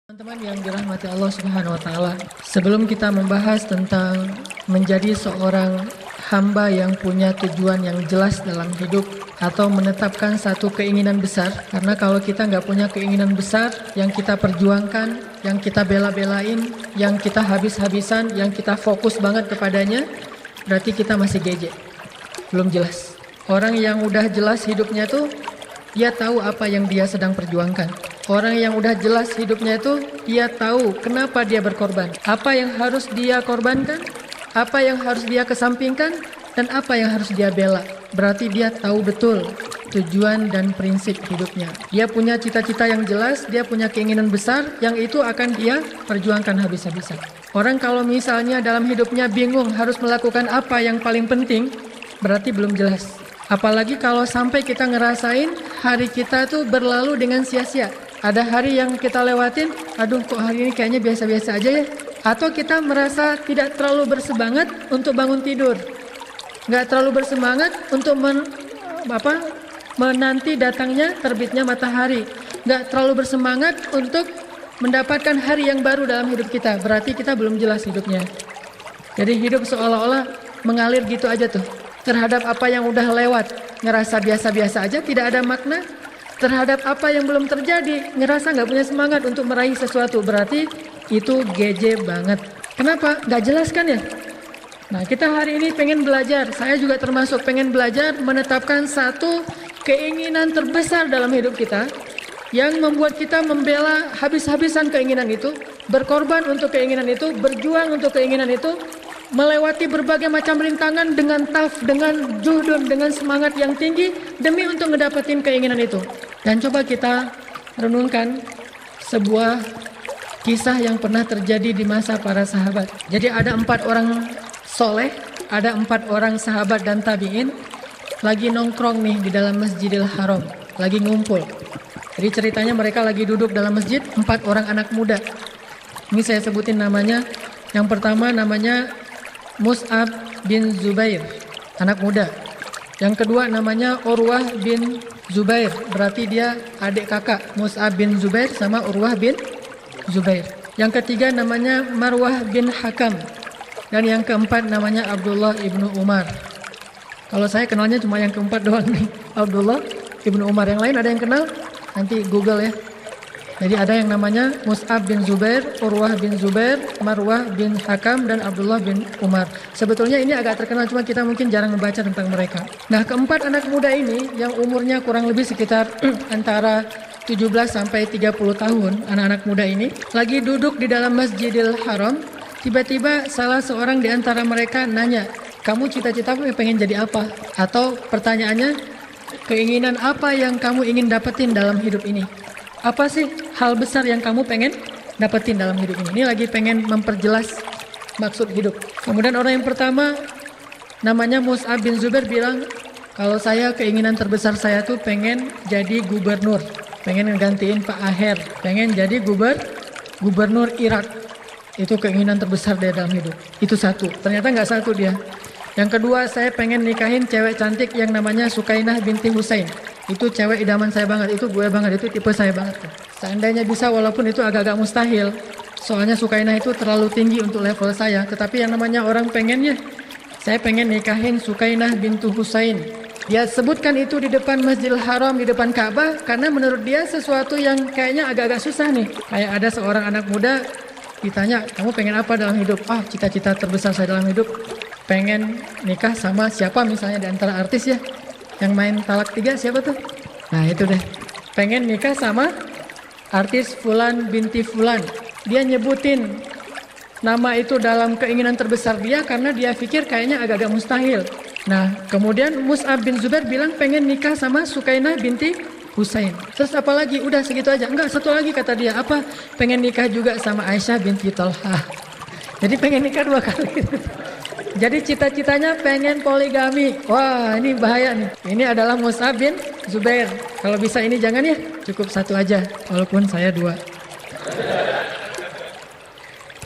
Teman-teman yang dirahmati Allah Subhanahu wa taala, sebelum kita membahas tentang menjadi seorang hamba yang punya tujuan yang jelas dalam hidup atau menetapkan satu keinginan besar, karena kalau kita nggak punya keinginan besar yang kita perjuangkan, yang kita bela-belain, yang kita habis-habisan, yang kita fokus banget kepadanya, berarti kita masih geje, belum jelas. Orang yang udah jelas hidupnya tuh, dia tahu apa yang dia sedang perjuangkan. Orang yang udah jelas hidupnya itu, dia tahu kenapa dia berkorban. Apa yang harus dia korbankan, apa yang harus dia kesampingkan, dan apa yang harus dia bela. Berarti dia tahu betul tujuan dan prinsip hidupnya. Dia punya cita-cita yang jelas, dia punya keinginan besar, yang itu akan dia perjuangkan habis-habisan. Orang kalau misalnya dalam hidupnya bingung harus melakukan apa yang paling penting, berarti belum jelas. Apalagi kalau sampai kita ngerasain hari kita tuh berlalu dengan sia-sia. Ada hari yang kita lewatin, aduh kok hari ini kayaknya biasa-biasa aja ya. Atau kita merasa tidak terlalu bersemangat untuk bangun tidur. Nggak terlalu bersemangat untuk menanti datangnya terbitnya matahari. Nggak terlalu bersemangat untuk mendapatkan hari yang baru dalam hidup kita. Berarti kita belum jelas hidupnya. Jadi hidup seolah-olah mengalir gitu aja tuh. Terhadap apa yang udah lewat, ngerasa biasa-biasa aja, tidak ada makna. Terhadap apa yang belum terjadi, ngerasa nggak punya semangat untuk meraih sesuatu. Berarti itu geje banget. Kenapa? Nggak jelas kan ya? Nah, kita hari ini pengen belajar. Saya juga termasuk pengen belajar menetapkan satu keinginan terbesar dalam hidup kita yang membuat kita membela habis-habisan keinginan itu, berkorban untuk keinginan itu, berjuang untuk keinginan itu, melewati berbagai macam rintangan dengan dengan juhdun, dengan semangat yang tinggi demi untuk ngedapetin keinginan itu. Dan coba kita renungkan sebuah kisah yang pernah terjadi di masa para sahabat. Jadi ada 4 orang soleh, ada 4 orang sahabat dan tabi'in lagi nongkrong nih di dalam Masjidil Haram, lagi ngumpul. Jadi ceritanya mereka lagi duduk dalam masjid, 4 orang anak muda. Ini saya sebutin namanya. Yang pertama namanya Mus'ab bin Zubair, anak muda. Yang kedua namanya Urwah bin Zubair, berarti dia adik kakak Mus'ab bin Zubair sama Urwah bin Zubair. Yang ketiga namanya Marwah bin Hakam. Dan yang keempat namanya Abdullah ibnu Umar. Kalau saya kenalnya cuma yang keempat doang nih, Abdullah ibnu Umar. Yang lain ada yang kenal? Nanti Google ya. Jadi ada yang namanya Mus'ab bin Zubair, Urwah bin Zubair, Marwah bin Hakam, dan Abdullah bin Umar. Sebetulnya ini agak terkenal, cuma kita mungkin jarang membaca tentang mereka. Nah, keempat anak muda ini yang umurnya kurang lebih sekitar antara 17 sampai 30 tahun, anak-anak muda ini lagi duduk di dalam Masjidil Haram. Tiba-tiba salah seorang di antara mereka nanya, "Kamu cita-citamu pengen jadi apa?" Atau pertanyaannya, "Keinginan apa yang kamu ingin dapetin dalam hidup ini? Apa sih hal besar yang kamu pengen dapetin dalam hidup ini?" Ini lagi pengen memperjelas maksud hidup. Kemudian orang yang pertama namanya Mus'ab bin Zubair bilang, "Kalau saya keinginan terbesar saya tuh pengen jadi gubernur, pengen ngegantiin Pak Aher, pengen jadi gubernur Irak. Itu keinginan terbesar dia dalam hidup." Itu satu. Ternyata nggak satu dia. Yang kedua, saya pengen nikahin cewek cantik yang namanya Sukainah binti Husain. Itu cewek idaman saya banget, itu gue banget, itu tipe saya banget. Seandainya bisa, walaupun itu agak-agak mustahil. Soalnya Sukainah itu terlalu tinggi untuk level saya. Tetapi yang namanya orang pengennya, saya pengen nikahin Sukainah bintu Husain. Dia sebutkan itu di depan Masjidil Haram, di depan Ka'bah, karena menurut dia sesuatu yang kayaknya agak-agak susah nih. Kayak ada seorang anak muda ditanya, "Kamu pengen apa dalam hidup?" "Ah, cita-cita terbesar saya dalam hidup pengen nikah sama siapa misalnya di antara artis ya. Yang main Talak 3 siapa tuh?" Nah itu deh. Pengen nikah sama artis Fulan binti Fulan. Dia nyebutin nama itu dalam keinginan terbesar dia karena dia pikir kayaknya agak-agak mustahil. Nah kemudian Mus'ab bin Zubair bilang pengen nikah sama Sukainah binti Husain. Terus apa lagi? Udah segitu aja? Enggak, satu lagi kata dia. Apa? Pengen nikah juga sama Aisyah binti Tolha. Jadi pengen nikah 2 kali. Jadi cita-citanya pengen poligami. Wah, ini bahaya nih. Ini adalah Mus'ab bin Zubair. Kalau bisa ini jangan ya, cukup 1 aja. Walaupun saya 2.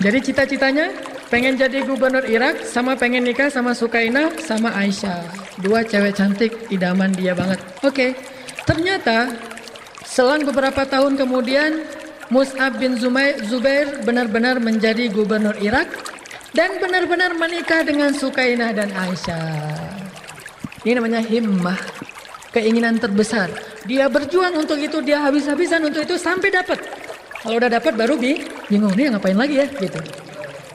Jadi cita-citanya pengen jadi gubernur Irak, sama pengen nikah sama Sukainah, sama Aisyah. 2 cewek cantik, idaman dia banget. Oke, ternyata selang beberapa tahun kemudian Mus'ab bin Zubair benar-benar menjadi gubernur Irak dan benar-benar menikah dengan Sukainah dan Aisyah. Ini namanya himmah, keinginan terbesar. Dia berjuang untuk itu, dia habis-habisan untuk itu sampai dapat. Kalau udah dapat baru bingung, nih ngapain lagi ya gitu.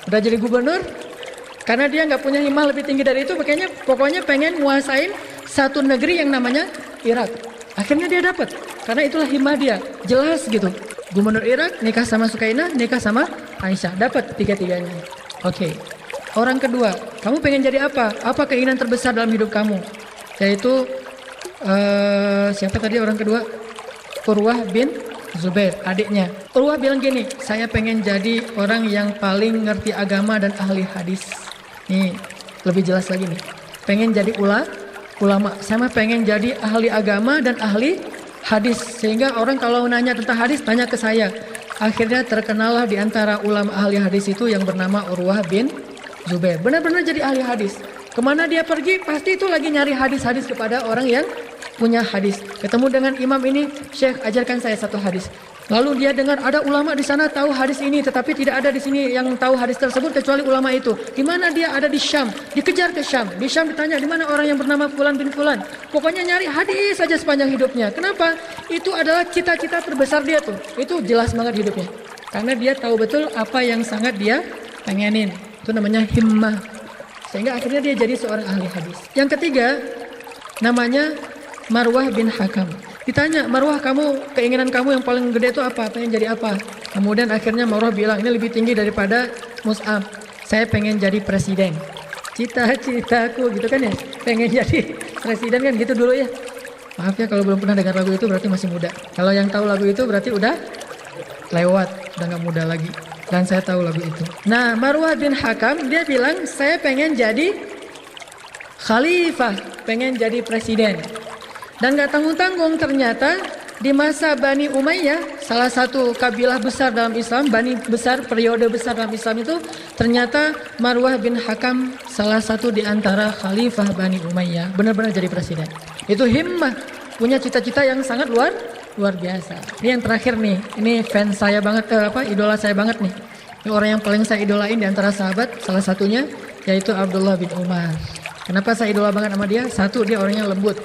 Udah jadi gubernur, karena dia nggak punya himmah lebih tinggi dari itu, makanya pokoknya pengen nguasain satu negeri yang namanya Irak. Akhirnya dia dapat, karena itulah himmah dia, jelas gitu. Gubernur Irak, nikah sama Sukainah, nikah sama Aisyah, dapat tiga-tiganya. Oke. Orang kedua, kamu pengen jadi apa? Apa keinginan terbesar dalam hidup kamu? Yaitu siapa tadi orang kedua? Urwah bin Zubair, adiknya. Urwah bilang gini, saya pengen jadi orang yang paling ngerti agama dan ahli hadis. Nih, lebih jelas lagi nih. Pengen jadi ulama. Saya pengen jadi ahli agama dan ahli hadis. Sehingga orang kalau nanya tentang hadis, tanya ke saya. Akhirnya terkenallah di antara ulama ahli hadis itu yang bernama Urwah bin Zubair. Benar-benar jadi ahli hadis. Kemana dia pergi, pasti itu lagi nyari hadis-hadis kepada orang yang punya hadis. Ketemu dengan imam ini, Syekh ajarkan saya satu hadis. Lalu dia dengar ada ulama di sana tahu hadis ini, tetapi tidak ada di sini yang tahu hadis tersebut kecuali ulama itu. Di mana dia? Ada di Syam. Dikejar ke Syam. Di Syam ditanya di mana orang yang bernama Fulan bin Fulan. Pokoknya nyari hadis saja sepanjang hidupnya. Kenapa? Itu adalah cita-cita terbesar dia tuh. Itu jelas banget hidupnya. Karena dia tahu betul apa yang sangat dia pengenin. Itu namanya himmah. Sehingga akhirnya dia jadi seorang ahli hadis. Yang ketiga, namanya Marwah bin Hakam. Ditanya, Marwah, kamu keinginan kamu yang paling gede itu apa? Pengen jadi apa? Kemudian akhirnya Marwah bilang, ini lebih tinggi daripada Mus'ab. Saya pengen jadi presiden. Cita-citaku gitu kan ya. Pengen jadi presiden kan gitu dulu ya. Maaf ya kalau belum pernah dengar lagu itu berarti masih muda. Kalau yang tahu lagu itu berarti udah lewat, udah gak muda lagi. Dan saya tahu lagu itu. Nah, Marwah bin Hakam dia bilang, saya pengen jadi khalifah, pengen jadi presiden. Dan gak tanggung-tanggung ternyata di masa Bani Umayyah, salah satu kabilah besar dalam Islam, Bani besar, periode besar dalam Islam itu, ternyata Marwah bin Hakam salah satu di antara khalifah Bani Umayyah, benar-benar jadi presiden. Itu himmah, punya cita-cita yang sangat luar biasa. Ini yang terakhir nih, ini fans saya banget, idola saya banget nih. Ini orang yang paling saya idolain di antara sahabat, salah satunya yaitu Abdullah bin Umar. Kenapa saya idola banget sama dia? Satu, dia orangnya lembut.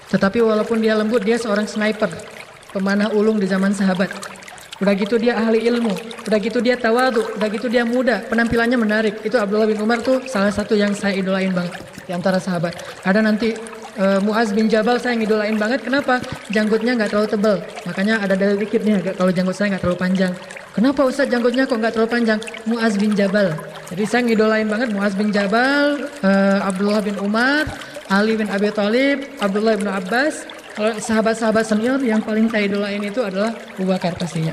Tetapi walaupun dia lembut, dia seorang sniper, pemanah ulung di zaman sahabat. Udah gitu dia ahli ilmu, udah gitu dia tawadhu, udah gitu dia muda, penampilannya menarik. Itu Abdullah bin Umar tuh salah satu yang saya idolain banget di antara sahabat. Ada nanti Muaz bin Jabal saya ngidolain banget. Kenapa? Janggutnya nggak terlalu tebal. Makanya ada dalil dikit nih, kalau janggut saya nggak terlalu panjang. Kenapa Ustaz janggutnya kok nggak terlalu panjang? Muaz bin Jabal. Jadi saya ngidolain banget Muaz bin Jabal, Abdullah bin Umar, Ali bin Abi Thalib, Abdullah bin Abbas. Kalau sahabat-sahabat senior yang paling saya idolain itu adalah Abu Bakar pastinya.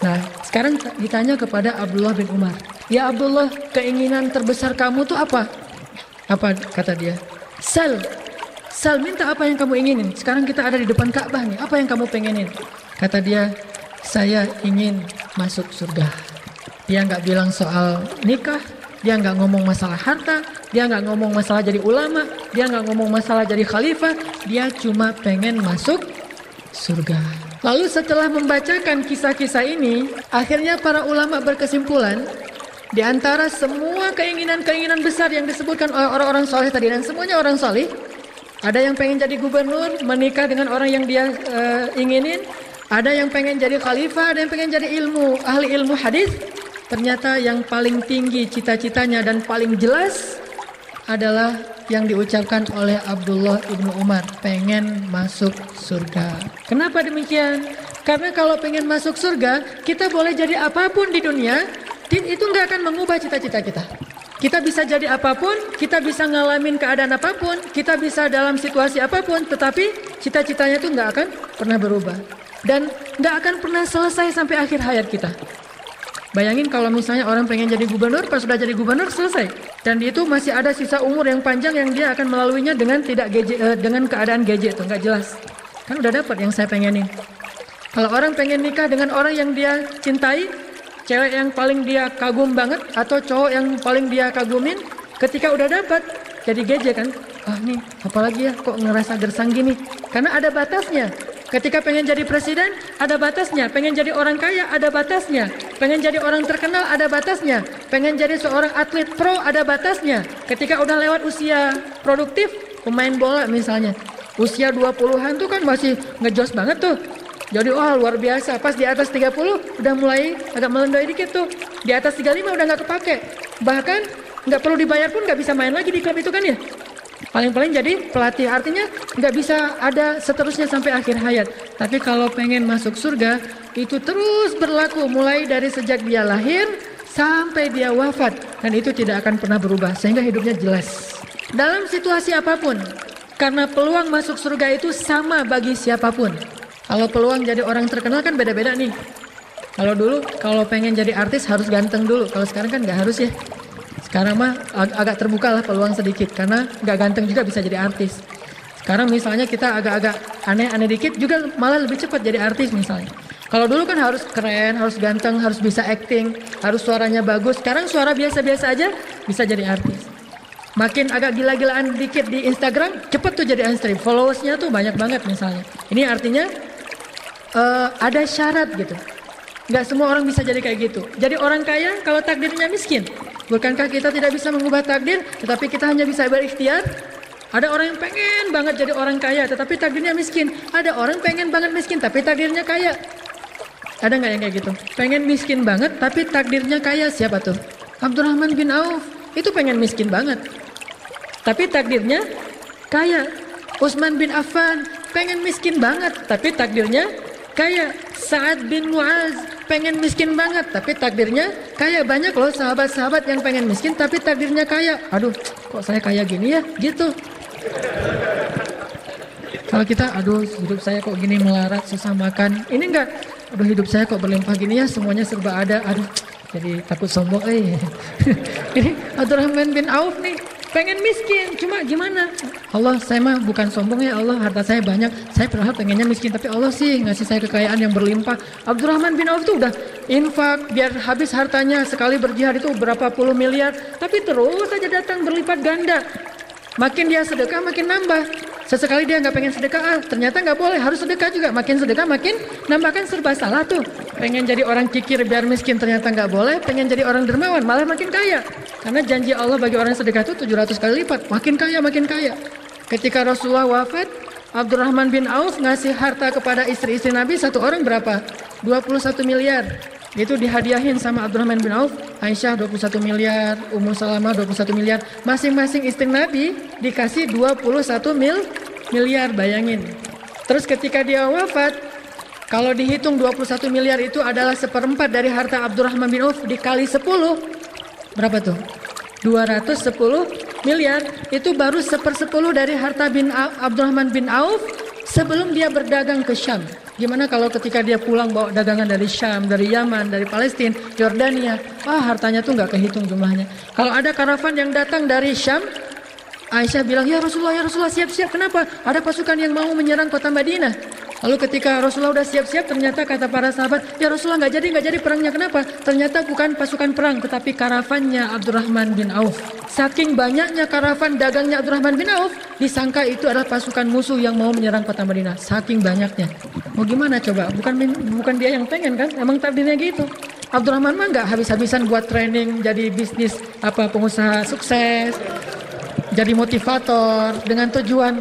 Nah, sekarang ditanya kepada Abdullah bin Umar. Ya Abdullah, keinginan terbesar kamu tuh apa? Apa kata dia? Sal, minta apa yang kamu inginin. Sekarang kita ada di depan Ka'bah nih. Apa yang kamu pengenin? Kata dia, saya ingin masuk surga. Dia nggak bilang soal nikah, dia nggak ngomong masalah harta, dia nggak ngomong masalah jadi ulama, dia nggak ngomong masalah jadi khalifah, dia cuma pengen masuk surga. Lalu setelah membacakan kisah-kisah ini, akhirnya para ulama berkesimpulan, di antara semua keinginan-keinginan besar yang disebutkan oleh orang-orang soleh tadi, dan semuanya orang soleh, ada yang pengen jadi gubernur, menikah dengan orang yang dia inginin, ada yang pengen jadi khalifah, ada yang pengen jadi ahli ilmu hadis. Ternyata yang paling tinggi cita-citanya dan paling jelas adalah yang diucapkan oleh Abdullah ibnu Umar, pengen masuk surga. Kenapa demikian? Karena kalau pengen masuk surga, kita boleh jadi apapun di dunia, itu nggak akan mengubah cita-cita kita. Kita bisa jadi apapun, kita bisa ngalamin keadaan apapun, kita bisa dalam situasi apapun, tetapi cita-citanya itu nggak akan pernah berubah. Dan nggak akan pernah selesai sampai akhir hayat kita. Bayangin kalau misalnya orang pengen jadi gubernur, pas sudah jadi gubernur selesai. Dan itu masih ada sisa umur yang panjang yang dia akan melaluinya dengan dengan keadaan gadget, itu nggak jelas. Kan udah dapat yang saya pengenin. Kalau orang pengen nikah dengan orang yang dia cintai, cewek yang paling dia kagum banget atau cowok yang paling dia kagumin, ketika udah dapat jadi gadget kan, nih apalagi ya kok ngerasa gersang gini, karena ada batasnya. Ketika pengen jadi presiden, ada batasnya. Pengen jadi orang kaya, ada batasnya. Pengen jadi orang terkenal, ada batasnya. Pengen jadi seorang atlet pro, ada batasnya. Ketika udah lewat usia produktif, pemain bola misalnya, usia 20-an tuh kan masih ngejos banget tuh. Jadi luar biasa. Pas di atas 30 udah mulai agak melendoi dikit tuh. Di atas 35 udah nggak kepake. Bahkan nggak perlu dibayar pun nggak bisa main lagi di klub itu kan ya. Paling-paling jadi pelatih, artinya nggak bisa ada seterusnya sampai akhir hayat. Tapi kalau pengen masuk surga, itu terus berlaku mulai dari sejak dia lahir sampai dia wafat. Dan itu tidak akan pernah berubah, sehingga hidupnya jelas. Dalam situasi apapun, karena peluang masuk surga itu sama bagi siapapun. Kalau peluang jadi orang terkenal kan beda-beda nih. Kalau dulu, kalau pengen jadi artis harus ganteng dulu. Kalau sekarang kan nggak harus ya. Sekarang mah agak terbuka lah peluang sedikit, karena nggak ganteng juga bisa jadi artis. Sekarang misalnya kita agak-agak aneh-aneh dikit juga malah lebih cepat jadi artis misalnya. Kalau dulu kan harus keren, harus ganteng, harus bisa acting, harus suaranya bagus. Sekarang suara biasa-biasa aja bisa jadi artis. Makin agak gila-gilaan dikit di Instagram, cepet tuh jadi unstream. Followersnya tuh banyak banget misalnya. Ini artinya ada syarat gitu. Nggak semua orang bisa jadi kayak gitu. Jadi orang kaya kalau takdirnya miskin. Bukankah kita tidak bisa mengubah takdir, tetapi kita hanya bisa berikhtiar? Ada orang yang pengen banget jadi orang kaya, tetapi takdirnya miskin. Ada orang pengen banget miskin, tapi takdirnya kaya. Ada nggak yang kayak gitu? Pengen miskin banget, tapi takdirnya kaya. Siapa tuh? Abdurrahman bin Auf. Itu pengen miskin banget, tapi takdirnya kaya. Utsman bin Affan pengen miskin banget, tapi takdirnya kaya. Sa'ad bin Mu'az pengen miskin banget, tapi takdirnya kaya. Banyak loh sahabat-sahabat yang pengen miskin, tapi takdirnya kaya. Aduh, kok saya kaya gini ya? Gitu. Kalau kita, aduh hidup saya kok gini melarat, susah makan. Ini enggak, aduh hidup saya kok berlimpah gini ya, semuanya serba ada. Aduh, jadi takut sombong. Ini Abdurrahman bin Auf nih, pengen miskin, cuma gimana? Allah, saya mah bukan sombong ya Allah, harta saya banyak, saya padahal pengennya miskin, tapi Allah sih ngasih saya kekayaan yang berlimpah. Abdurrahman bin Auf tuh udah infak biar habis hartanya, sekali berjihad itu berapa puluh miliar, tapi terus aja datang berlipat ganda. Makin dia sedekah makin nambah. Sesekali dia nggak pengen sedekah, ternyata nggak boleh, harus sedekah juga. Makin sedekah makin nambahkan, serba salah tuh. Pengen jadi orang kikir biar miskin, ternyata nggak boleh. Pengen jadi orang dermawan malah makin kaya. Karena janji Allah bagi orang sedekah itu 700 kali lipat, makin kaya makin kaya. Ketika Rasulullah wafat, Abdurrahman bin Auf ngasih harta kepada istri-istri Nabi, satu orang berapa? 21 miliar. Itu dihadiahin sama Abdurrahman bin Auf. Aisyah 21 miliar, Ummu Salamah 21 miliar. Masing-masing istri Nabi dikasih 21 miliar, bayangin. Terus ketika dia wafat, kalau dihitung 21 miliar itu adalah seperempat dari harta Abdurrahman bin Auf dikali 10. Berapa tuh? 210 miliar. Itu baru 1/10 dari harta Abdurrahman bin Auf sebelum dia berdagang ke Syam. Gimana kalau ketika dia pulang bawa dagangan dari Syam, dari Yaman, dari Palestina, Yordania, hartanya tuh nggak kehitung jumlahnya. Kalau ada karavan yang datang dari Syam, Aisyah bilang, ya Rasulullah siap-siap. Kenapa? Ada pasukan yang mau menyerang kota Madinah. Lalu ketika Rasulullah udah siap-siap, ternyata kata para sahabat, ya Rasulullah nggak jadi perangnya. Kenapa? Ternyata bukan pasukan perang, tetapi karavannya Abdurrahman bin Auf. Saking banyaknya karavan dagangnya Abdurrahman bin Auf, disangka itu adalah pasukan musuh yang mau menyerang kota Madinah. Saking banyaknya. Mau gimana coba? Bukan dia yang pengen kan? Emang takdirnya gitu. Abdurrahman mah nggak habis-habisan buat training, jadi bisnis pengusaha sukses, jadi motivator dengan tujuan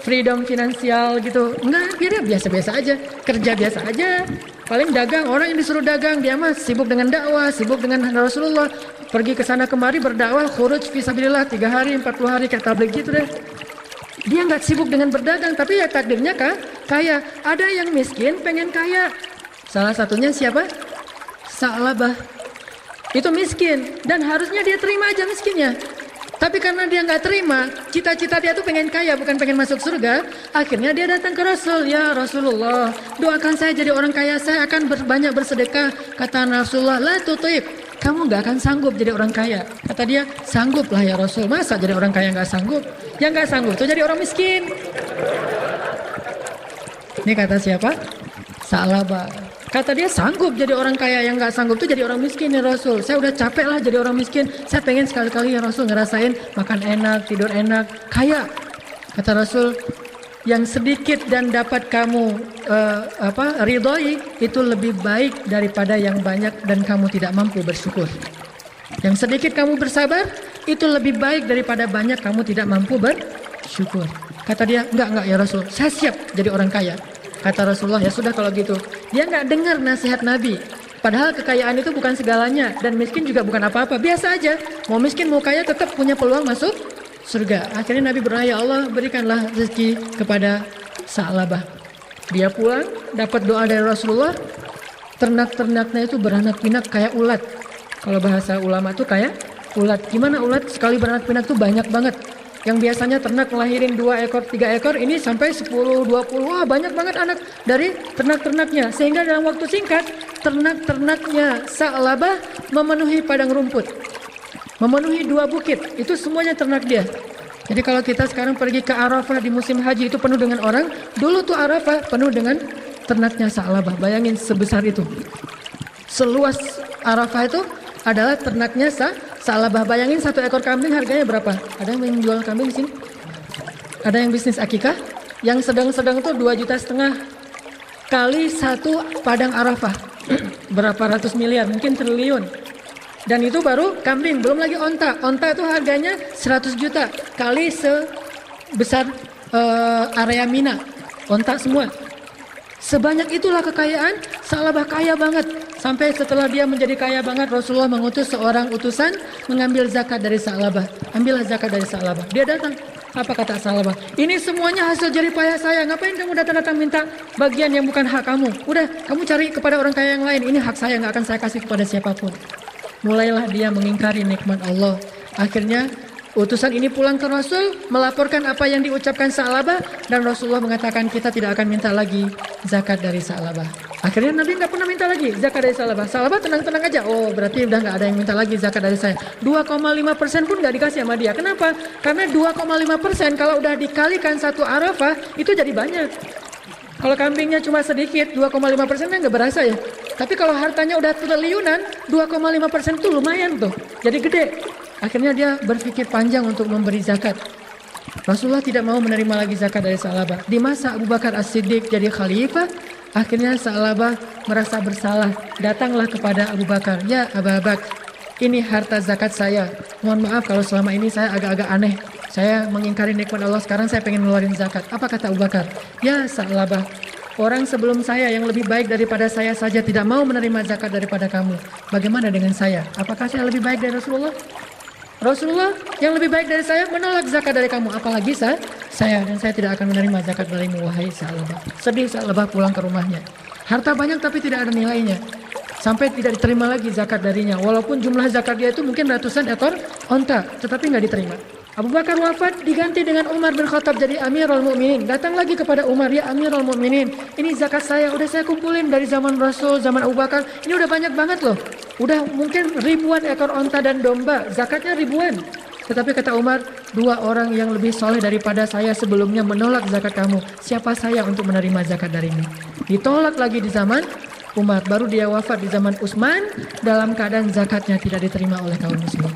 freedom finansial gitu. Enggak, dia biasa-biasa aja, kerja biasa aja. Paling dagang, orang yang disuruh dagang, dia mah sibuk dengan dakwah, sibuk dengan Rasulullah, pergi ke sana kemari berdakwah, khuruj fisabilillah 3 hari, 40 hari kayak tabligh gitu deh. Dia nggak sibuk dengan berdagang, tapi ya takdirnya kaya. Ada yang miskin pengen kaya. Salah satunya siapa? Sa'labah. Itu miskin dan harusnya dia terima aja miskinnya. Tapi karena dia nggak terima, cita-cita dia tuh pengen kaya, bukan pengen masuk surga. Akhirnya dia datang ke Rasul, ya Rasulullah, doakan saya jadi orang kaya, saya akan banyak bersedekah. Kata Rasulullah, la tutib, kamu nggak akan sanggup jadi orang kaya. Kata dia, sanggup lah ya Rasul, masa jadi orang kaya nggak sanggup? Yang nggak sanggup tuh jadi orang miskin. Ini kata siapa? Sa'labah. Kata dia sanggup jadi orang kaya, yang nggak sanggup tuh jadi orang miskin ya Rasul. Saya udah capek lah jadi orang miskin. Saya pengen sekali-kali ya Rasul ngerasain makan enak, tidur enak, kaya. Kata Rasul, yang sedikit dan dapat kamu ridhoi itu lebih baik daripada yang banyak dan kamu tidak mampu bersyukur. Yang sedikit kamu bersabar itu lebih baik daripada banyak kamu tidak mampu bersyukur. Kata dia, enggak ya Rasul, saya siap jadi orang kaya. Kata Rasulullah, ya sudah kalau gitu. Dia enggak dengar nasihat Nabi. Padahal kekayaan itu bukan segalanya dan miskin juga bukan apa-apa. Biasa aja, mau miskin mau kaya tetap punya peluang masuk surga. Akhirnya Nabi berdoa, ya Allah berikanlah rezeki kepada Sa'labah. Dia pulang dapat doa dari Rasulullah. Ternak-ternaknya itu beranak pinak kayak ulat. Kalau bahasa ulama tuh kayak ulat. Gimana ulat? Sekali beranak pinak tuh banyak banget. Yang biasanya ternak ngelahirin 2 ekor, 3 ekor, ini sampai 10, 20, wah banyak banget anak dari ternak-ternaknya. Sehingga dalam waktu singkat, ternak-ternaknya Sa'labah memenuhi padang rumput. Memenuhi 2 bukit, itu semuanya ternak dia. Jadi kalau kita sekarang pergi ke Arafah di musim haji itu penuh dengan orang, dulu tuh Arafah penuh dengan ternaknya Sa'labah. Bayangin sebesar itu. Seluas Arafah itu adalah ternaknya Sa'labah. Bayangin 1 ekor kambing harganya berapa? Ada yang jual kambing di sini? Ada yang bisnis akikah? Yang sedang-sedang tuh 2,5 juta kali 1 padang Arafah. Berapa ratus miliar, mungkin triliun. Dan itu baru kambing, belum lagi onta. Onta itu harganya 100 juta kali sebesar area Mina. Onta semua. Sebanyak itulah kekayaan Sa'labah, kaya banget. Sampai setelah dia menjadi kaya banget, Rasulullah mengutus seorang utusan mengambil zakat dari Sa'labah. Ambillah zakat dari Sa'labah. Dia datang. Apa kata Sa'labah? Ini semuanya hasil jerih payah saya. Ngapain kamu datang-datang minta bagian yang bukan hak kamu? Udah, kamu cari kepada orang kaya yang lain. Ini hak saya, nggak akan saya kasih kepada siapapun. Mulailah dia mengingkari nikmat Allah. Akhirnya utusan ini pulang ke Rasul, melaporkan apa yang diucapkan Sa'labah, dan Rasulullah mengatakan kita tidak akan minta lagi zakat dari Sa'labah. Akhirnya Nabi nggak pernah minta lagi zakat dari Sa'labah. Sa'labah tenang-tenang aja. Oh berarti udah nggak ada yang minta lagi zakat dari saya. 2,5% pun nggak dikasih sama dia. Kenapa? Karena 2,5% kalau udah dikalikan 1 Arafah itu jadi banyak. Kalau kambingnya cuma sedikit, 2,5% kan nggak berasa ya. Tapi kalau hartanya udah triliunan, 2,5% tuh lumayan tuh. Jadi gede. Akhirnya dia berpikir panjang untuk memberi zakat. Rasulullah tidak mau menerima lagi zakat dari Sa'labah. Di masa Abu Bakar As-Siddiq jadi khalifah, akhirnya Sa'labah merasa bersalah. Datanglah kepada Abu Bakar. Ya Abu Bakar, ini harta zakat saya. Mohon maaf kalau selama ini saya agak-agak aneh. Saya mengingkari nikmat Allah, sekarang saya pengen ngeluarin zakat. Apa kata Abu Bakar? Ya Sa'labah, orang sebelum saya yang lebih baik daripada saya saja tidak mau menerima zakat daripada kamu. Bagaimana dengan saya? Apakah saya lebih baik dari Rasulullah? Rasulullah yang lebih baik dari saya menolak zakat dari kamu. Apalagi saya, dan saya tidak akan menerima zakat darimu, wahai Sa'labah. Sedih Sa'labah pulang ke rumahnya. Harta banyak tapi tidak ada nilainya. Sampai tidak diterima lagi zakat darinya. Walaupun jumlah zakat dia itu mungkin ratusan ekor onta, tetapi nggak diterima. Abu Bakar wafat, diganti dengan Umar bin Khattab jadi Amirul Mukminin. Datang lagi kepada Umar, ya Amirul Mukminin, ini zakat saya udah saya kumpulin dari zaman Rasul, zaman Abu Bakar. Ini udah banyak banget loh. Udah mungkin ribuan ekor onta dan domba, zakatnya ribuan. Tetapi kata Umar, 2 orang yang lebih soleh daripada saya sebelumnya menolak zakat kamu. Siapa saya untuk menerima zakat darimu? Ditolak lagi di zaman Umar, baru dia wafat di zaman Utsman dalam keadaan zakatnya tidak diterima oleh kaum muslimin.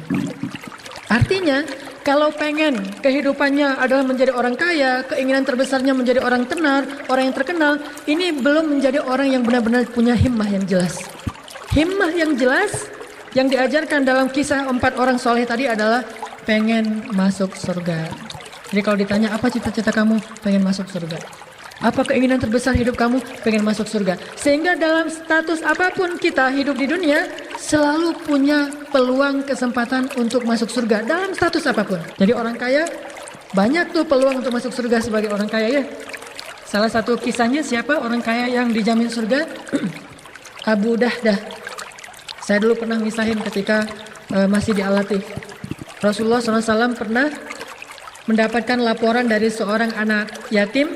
Artinya, kalau pengen kehidupannya adalah menjadi orang kaya, keinginan terbesarnya menjadi orang tenar, orang yang terkenal, ini belum menjadi orang yang benar-benar punya himmah yang jelas. Himmah yang jelas yang diajarkan dalam kisah 4 orang soleh tadi adalah pengen masuk surga. Jadi kalau ditanya apa cita-cita kamu? Pengen masuk surga. Apa keinginan terbesar hidup kamu? Pengen masuk surga. Sehingga dalam status apapun kita hidup di dunia selalu punya peluang kesempatan untuk masuk surga dalam status apapun. Jadi orang kaya banyak tuh peluang untuk masuk surga sebagai orang kaya ya. Salah satu kisahnya siapa orang kaya yang dijamin surga? Abu Dahdah. Saya dulu pernah misahin ketika masih di Al-Latif. Rasulullah SAW pernah mendapatkan laporan dari seorang anak yatim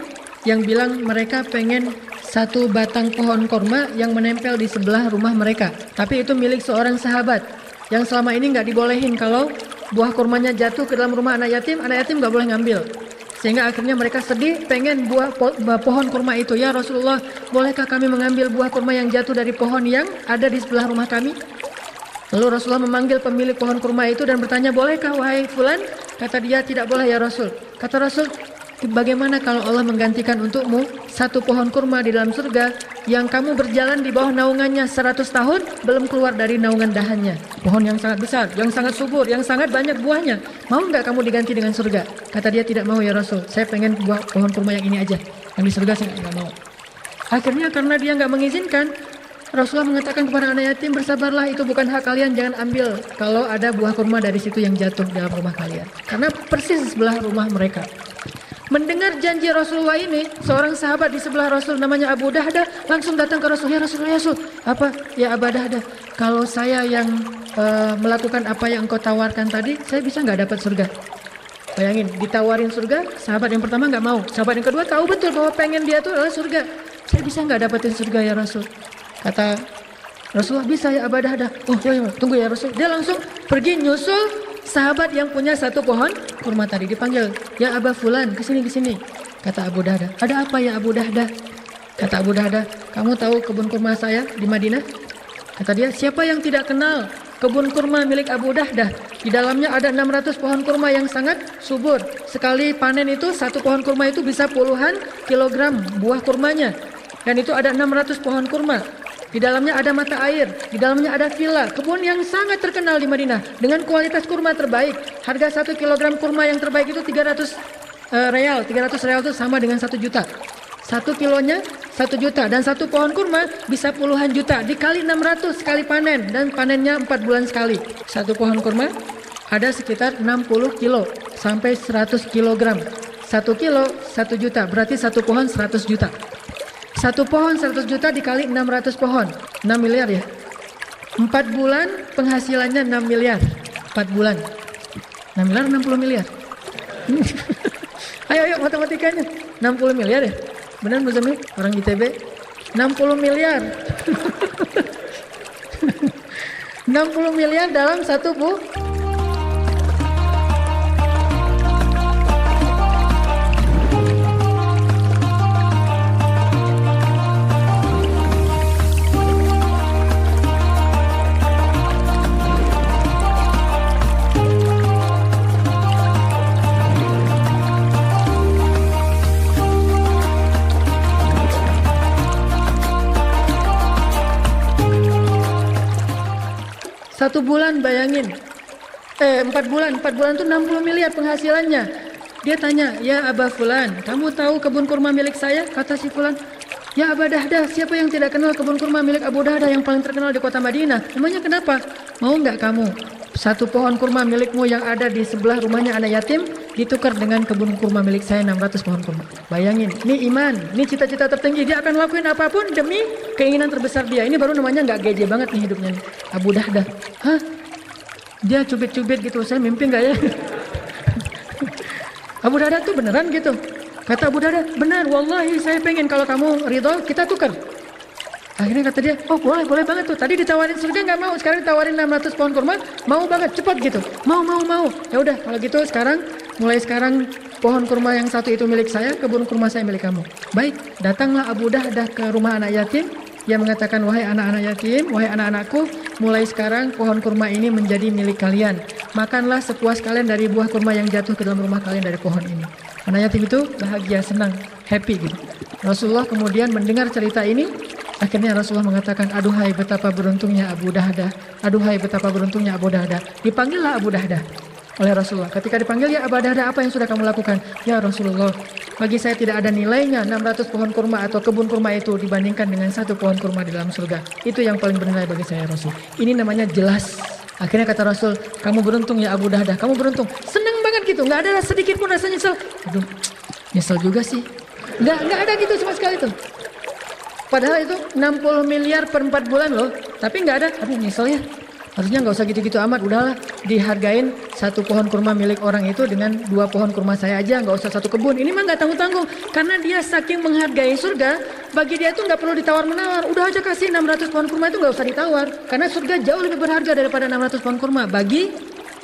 yang bilang mereka pengen 1 batang pohon korma yang menempel di sebelah rumah mereka. Tapi itu milik seorang sahabat yang selama ini nggak dibolehin kalau buah kurmanya jatuh ke dalam rumah anak yatim nggak boleh ngambil. Sehingga akhirnya mereka sedih pengen pohon kurma itu. Ya Rasulullah, bolehkah kami mengambil buah kurma yang jatuh dari pohon yang ada di sebelah rumah kami? Lalu Rasulullah memanggil pemilik pohon kurma itu dan bertanya, bolehkah wahai fulan? Kata dia, tidak boleh ya Rasul. Kata Rasul, Bagaimana kalau Allah menggantikan untukmu satu pohon kurma di dalam surga yang kamu berjalan di bawah naungannya 100 tahun belum keluar dari naungan dahannya. Pohon yang sangat besar, yang sangat subur, yang sangat banyak buahnya. Mau nggak kamu diganti dengan surga? Kata dia, tidak mau ya Rasul. Saya pengen buah pohon kurma yang ini aja. Yang di surga saya nggak mau. Akhirnya karena dia nggak mengizinkan, Rasulullah mengatakan kepada anak yatim, bersabarlah, itu bukan hak kalian, jangan ambil kalau ada buah kurma dari situ yang jatuh dalam rumah kalian. Karena persis sebelah rumah mereka. Mendengar janji Rasulullah ini, seorang sahabat di sebelah Rasul namanya Abu Dahdah langsung datang ke Rasul. Ya Rasul, ya Rasul. Apa? Ya Abu Dahdah, kalau saya yang melakukan apa yang engkau tawarkan tadi, saya bisa nggak dapat surga? Bayangin, ditawarin surga, sahabat yang pertama nggak mau. Sahabat yang kedua tahu betul bahwa pengen dia itu adalah surga. Saya bisa nggak dapetin surga ya Rasul? Kata Rasulullah, bisa ya Abu Dahdah. Oh ya, tunggu ya Rasul. Dia langsung pergi nyusul sahabat yang punya satu pohon kurma tadi, dipanggil, ya Aba Fulan, kesini. Kata Abu Dahdah, ada apa ya Abu Dahdah? Kata Abu Dahdah, kamu tahu kebun kurma saya di Madinah? Kata dia, siapa yang tidak kenal kebun kurma milik Abu Dahdah? Di dalamnya ada 600 pohon kurma yang sangat subur. Sekali panen itu, satu pohon kurma itu bisa puluhan kilogram buah kurmanya. Dan itu ada 600 pohon kurma. Di dalamnya ada mata air, di dalamnya ada villa, kebun yang sangat terkenal di Madinah dengan kualitas kurma terbaik. Harga 1 kilogram kurma yang terbaik itu 300 real. 300 real itu sama dengan 1 juta. 1 kilonya 1 juta dan satu pohon kurma bisa puluhan juta. Dikali 600 sekali panen dan panennya 4 bulan sekali. Satu pohon kurma ada sekitar 60 kilo sampai 100 kilogram. 1 kilo 1 juta, berarti satu pohon 100 juta. Satu pohon 100 juta dikali 600 pohon, 6 miliar ya. 4 bulan penghasilannya 6 miliar. 4 bulan. 6 miliar 60 miliar. Ayo matematikanya. 60 miliar ya. Benar Muzamil? Orang ITB. 60 miliar. 60 miliar dalam satu buah. Satu bulan bayangin, 4 bulan tuh 60 miliar penghasilannya. Dia tanya, ya Aba Fulan, kamu tahu kebun kurma milik saya? Kata si Fulan, ya Abu Dahdah, siapa yang tidak kenal kebun kurma milik Abu Dahdah yang paling terkenal di kota Madinah? Namanya kenapa? Mau nggak kamu satu pohon kurma milikmu yang ada di sebelah rumahnya anak yatim ditukar dengan kebun kurma milik saya 600 pohon kurma. Bayangin, ini iman, ini cita-cita tertinggi. Dia akan lakuin apapun demi keinginan terbesar dia. Ini baru namanya nggak geje banget nih hidupnya nih. Abu Dahdah. Hah? Dia cubit-cubit gitu, saya mimpi nggak ya? Abu Dahdah tuh beneran gitu. Kata Abu Dahdah, benar, wallahi saya pengen kalau kamu ridho kita tukar. Akhirnya kata dia, oh boleh banget tuh. Tadi ditawarin surga nggak mau, sekarang ditawarin 600 pohon kurma, mau banget, cepat gitu. Mau. Ya udah, kalau gitu mulai sekarang pohon kurma yang satu itu milik saya, kebun kurma saya milik kamu. Baik, datanglah Abu Dahdah ke rumah anak yatim. Dia mengatakan, wahai anak-anak yatim, wahai anak-anakku, mulai sekarang pohon kurma ini menjadi milik kalian. Makanlah sepuas kalian dari buah kurma yang jatuh ke dalam rumah kalian dari pohon ini. Anak yatim itu bahagia, senang, happy gitu. Rasulullah kemudian mendengar cerita ini. Akhirnya Rasulullah mengatakan, aduhai betapa beruntungnya Abu Dahdah. Aduhai betapa beruntungnya Abu Dahdah. Dipanggillah Abu Dahdah oleh Rasulullah. Ketika dipanggil, ya Abu Dahdah, apa yang sudah kamu lakukan? Ya Rasulullah, bagi saya tidak ada nilainya 600 pohon kurma atau kebun kurma itu dibandingkan dengan satu pohon kurma di dalam surga. Itu yang paling bernilai bagi saya Rasul. Ini namanya jelas. Akhirnya kata Rasul, kamu beruntung ya Abu Dahdah, kamu beruntung. Senang banget gitu, nggak ada sedikit pun rasa nyesel. Aduh, nyesel juga sih. Nggak ada gitu sama sekali tuh. Padahal itu 60 miliar per 4 bulan loh. Tapi nggak ada, aduh nyesel ya. Harusnya nggak usah gitu-gitu amat, udahlah dihargain satu pohon kurma milik orang itu dengan 2 pohon kurma saya aja, nggak usah satu kebun. Ini mah nggak tanggung-tanggung, karena dia saking menghargai surga, bagi dia itu nggak perlu ditawar-menawar. Udah aja kasih 600 pohon kurma itu nggak usah ditawar, karena surga jauh lebih berharga daripada 600 pohon kurma bagi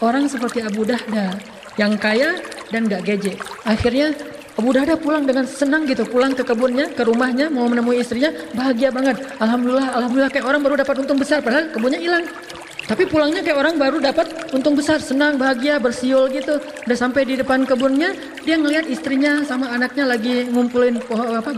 orang seperti Abu Dahdah yang kaya dan nggak geje. Akhirnya Abu Dahdah pulang dengan senang gitu, pulang ke kebunnya, ke rumahnya, mau menemui istrinya, bahagia banget. Alhamdulillah, kayak orang baru dapat untung besar, padahal kebunnya hilang. Tapi pulangnya kayak orang baru dapat untung besar, senang, bahagia, bersiul gitu. Udah sampai di depan kebunnya, dia ngelihat istrinya sama anaknya lagi ngumpulin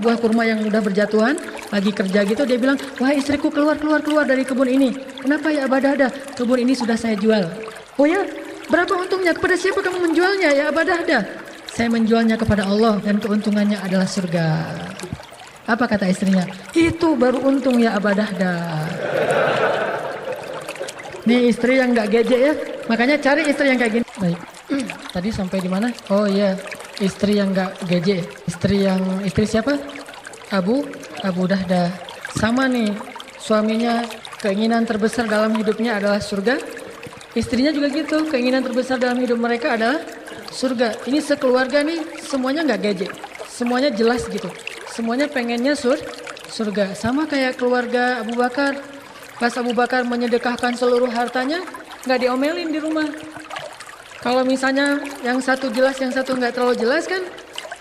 buah kurma yang udah berjatuhan, lagi kerja gitu. Dia bilang, wah istriku keluar dari kebun ini. Kenapa ya Aba Dahdah? Kebun ini sudah saya jual. Oh ya, berapa untungnya? Kepada siapa kamu menjualnya ya Aba Dahdah? Saya menjualnya kepada Allah dan keuntungannya adalah surga. Apa kata istrinya? Itu baru untung ya Aba Dahdah. Nih istri yang nggak geje ya, makanya cari istri yang kayak gini. Baik, tadi sampai di mana? Oh iya, istri yang nggak geje. Istri siapa? Abu Dahdah. Sama nih, suaminya keinginan terbesar dalam hidupnya adalah surga. Istrinya juga gitu, keinginan terbesar dalam hidup mereka adalah surga. Ini sekeluarga nih, semuanya nggak geje, semuanya jelas gitu. Semuanya pengennya surga. Sama kayak keluarga Abu Bakar. Pas Abu Bakar menyedekahkan seluruh hartanya, nggak diomelin di rumah. Kalau misalnya yang satu jelas, yang satu nggak terlalu jelas kan,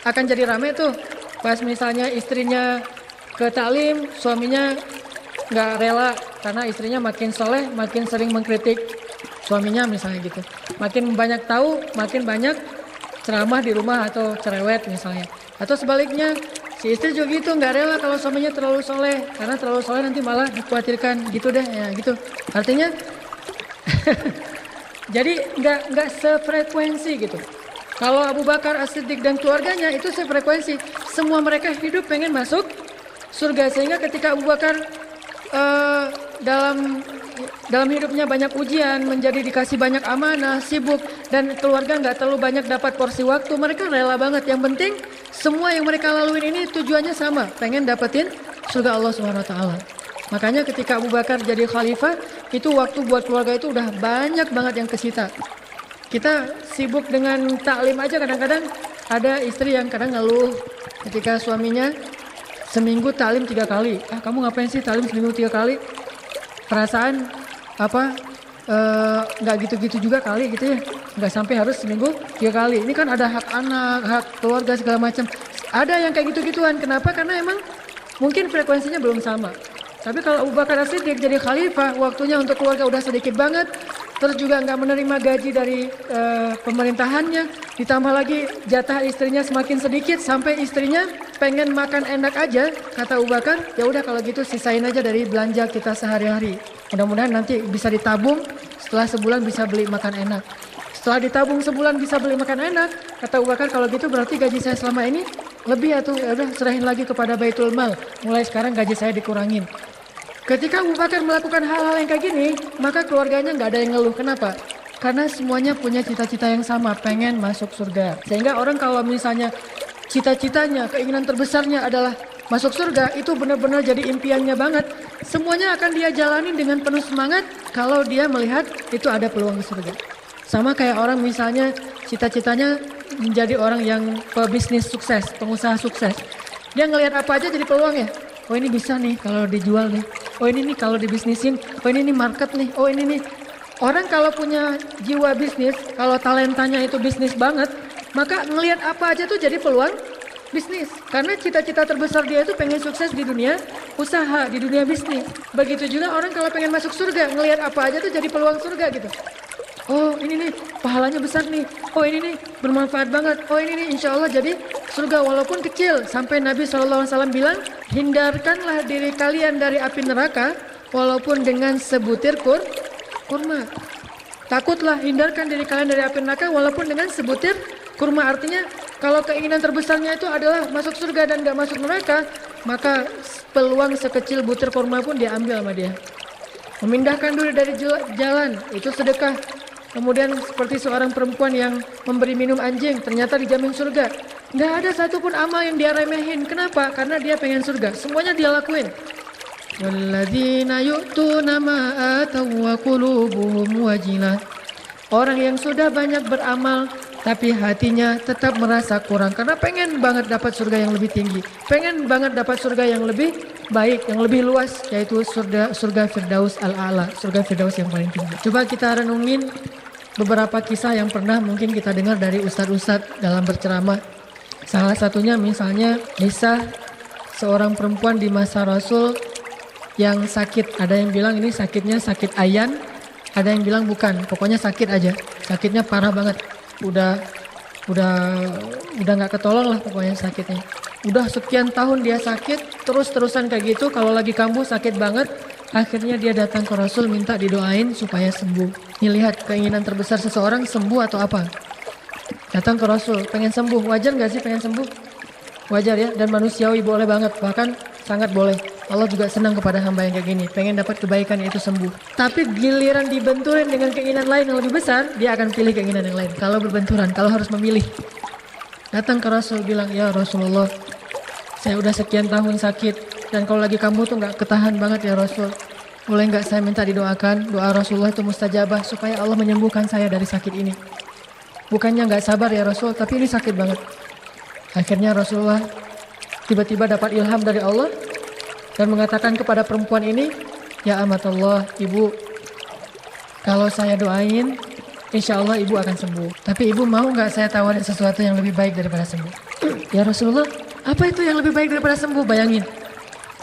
akan jadi rame tuh. Pas misalnya istrinya ke taklim, suaminya nggak rela karena istrinya makin soleh, makin sering mengkritik suaminya misalnya gitu. Makin banyak tahu, makin banyak ceramah di rumah atau cerewet misalnya. Atau sebaliknya, si istri juga gitu, nggak rela kalau suaminya terlalu soleh, karena terlalu soleh nanti malah dikhawatirkan, gitu deh, ya gitu. Artinya, jadi nggak sefrekuensi gitu. Kalau Abu Bakar As-Siddiq dan keluarganya itu sefrekuensi, semua mereka hidup pengen masuk surga, sehingga ketika Abu Bakar dalam hidupnya banyak ujian, menjadi dikasih banyak amanah, sibuk, dan keluarga nggak terlalu banyak dapat porsi waktu, mereka rela banget. Yang penting semua yang mereka laluin ini tujuannya sama, pengen dapetin surga Allah SWT. Makanya ketika Abu Bakar jadi khalifah, itu waktu buat keluarga itu udah banyak banget yang kesita. Kita sibuk dengan taklim aja, kadang-kadang ada istri yang kadang ngeluh ketika suaminya seminggu taklim 3 kali. Kamu ngapain sih taklim seminggu 3 kali? Perasaan nggak gitu-gitu juga kali gitu ya, nggak sampai harus seminggu 3 kali. Ini kan ada hak anak, hak keluarga segala macam. Ada yang kayak gitu-gituan. Kenapa? Karena emang mungkin frekuensinya belum sama. Tapi kalau Abu Bakar As-Siddiq jadi khalifah, waktunya untuk keluarga udah sedikit banget, terus juga nggak menerima gaji dari pemerintahannya, ditambah lagi jatah istrinya semakin sedikit sampai istrinya pengen makan enak aja. Kata Abu Bakar, ya udah kalau gitu sisain aja dari belanja kita sehari-hari. Mudah-mudahan nanti bisa ditabung, setelah sebulan bisa beli makan enak. Setelah ditabung sebulan bisa beli makan enak, kata Abu Bakar, kalau gitu berarti gaji saya selama ini lebih atau ya udah serahin lagi kepada Baitul Mal. Mulai sekarang gaji saya dikurangin. Ketika Abu Bakar melakukan hal-hal yang kayak gini, maka keluarganya nggak ada yang ngeluh. Kenapa? Karena semuanya punya cita-cita yang sama, pengen masuk surga. Sehingga orang kalau misalnya cita-citanya, keinginan terbesarnya adalah masuk surga, itu benar-benar jadi impiannya banget. Semuanya akan dia jalanin dengan penuh semangat kalau dia melihat itu ada peluang di surga. Sama kayak orang misalnya cita-citanya menjadi orang yang pebisnis sukses, pengusaha sukses. Dia ngelihat apa aja jadi peluang ya. Oh ini bisa nih kalau dijual nih. Oh ini nih kalau dibisnisin. Oh ini nih market nih. Oh ini nih. Orang kalau punya jiwa bisnis, kalau talentanya itu bisnis banget, maka ngelihat apa aja tuh jadi peluang bisnis. Karena cita-cita terbesar dia itu pengen sukses di dunia usaha, di dunia bisnis. Begitu juga orang kalau pengen masuk surga, ngelihat apa aja tuh jadi peluang surga gitu. Oh ini nih pahalanya besar nih. Oh ini nih bermanfaat banget. Oh ini nih insya Allah jadi surga walaupun kecil. Sampai Nabi SAW bilang, hindarkanlah diri kalian dari api neraka walaupun dengan sebutir kurma. Takutlah, hindarkan diri kalian dari api neraka walaupun dengan sebutir kurma. Artinya kalau keinginan terbesarnya itu adalah masuk surga dan gak masuk neraka, maka peluang sekecil butir kurma pun diambil sama dia. Memindahkan diri dari jalan, itu sedekah. Kemudian seperti seorang perempuan yang memberi minum anjing, ternyata dijamin surga. Nggak ada satupun amal yang dia remehin. Kenapa? Karena dia pengen surga. Semuanya dia lakuin. Walladzina yu'tuna ma ataw wa qulubuhum wajilah. Orang yang sudah banyak beramal tapi hatinya tetap merasa kurang karena pengen banget dapat surga yang lebih tinggi, pengen banget dapat surga yang lebih baik, yang lebih luas, yaitu surga Firdaus Al-A'la, surga Firdaus yang paling tinggi. Coba kita renungin beberapa kisah yang pernah mungkin kita dengar dari ustadz-ustadz dalam berceramah. Salah satunya misalnya kisah seorang perempuan di masa Rasul yang sakit. Ada yang bilang ini sakitnya sakit ayan, Ada yang bilang bukan, pokoknya sakit aja. Sakitnya parah banget. Udah nggak ketolong lah pokoknya sakitnya. Udah sekian tahun dia sakit, terus-terusan kayak gitu. Kalau lagi kambuh sakit banget. Akhirnya dia datang ke Rasul minta didoain supaya sembuh. Nih lihat keinginan terbesar seseorang sembuh atau apa? Datang ke Rasul, pengen sembuh. Wajar gak sih pengen sembuh? Wajar ya, dan manusiawi boleh banget. Bahkan sangat boleh. Allah juga senang kepada hamba yang kayak gini. Pengen dapat kebaikan yaitu sembuh. Tapi giliran dibenturin dengan keinginan lain yang lebih besar, dia akan pilih keinginan yang lain. Kalau berbenturan, kalau harus memilih. Datang ke Rasul bilang, ya Rasulullah, saya udah sekian tahun sakit. Dan kalau lagi kamu tuh gak ketahan banget ya Rasul. Boleh gak saya minta didoakan? Doa Rasulullah itu mustajabah supaya Allah menyembuhkan saya dari sakit ini. Bukannya gak sabar ya Rasul, tapi ini sakit banget. Akhirnya Rasulullah tiba-tiba dapat ilham dari Allah. Dan mengatakan kepada perempuan ini, ya amatullah, ibu, kalau saya doain, insya Allah ibu akan sembuh. Tapi ibu mau gak saya tawarin sesuatu yang lebih baik daripada sembuh? Ya Rasulullah, apa itu yang lebih baik daripada sembuh? Bayangin.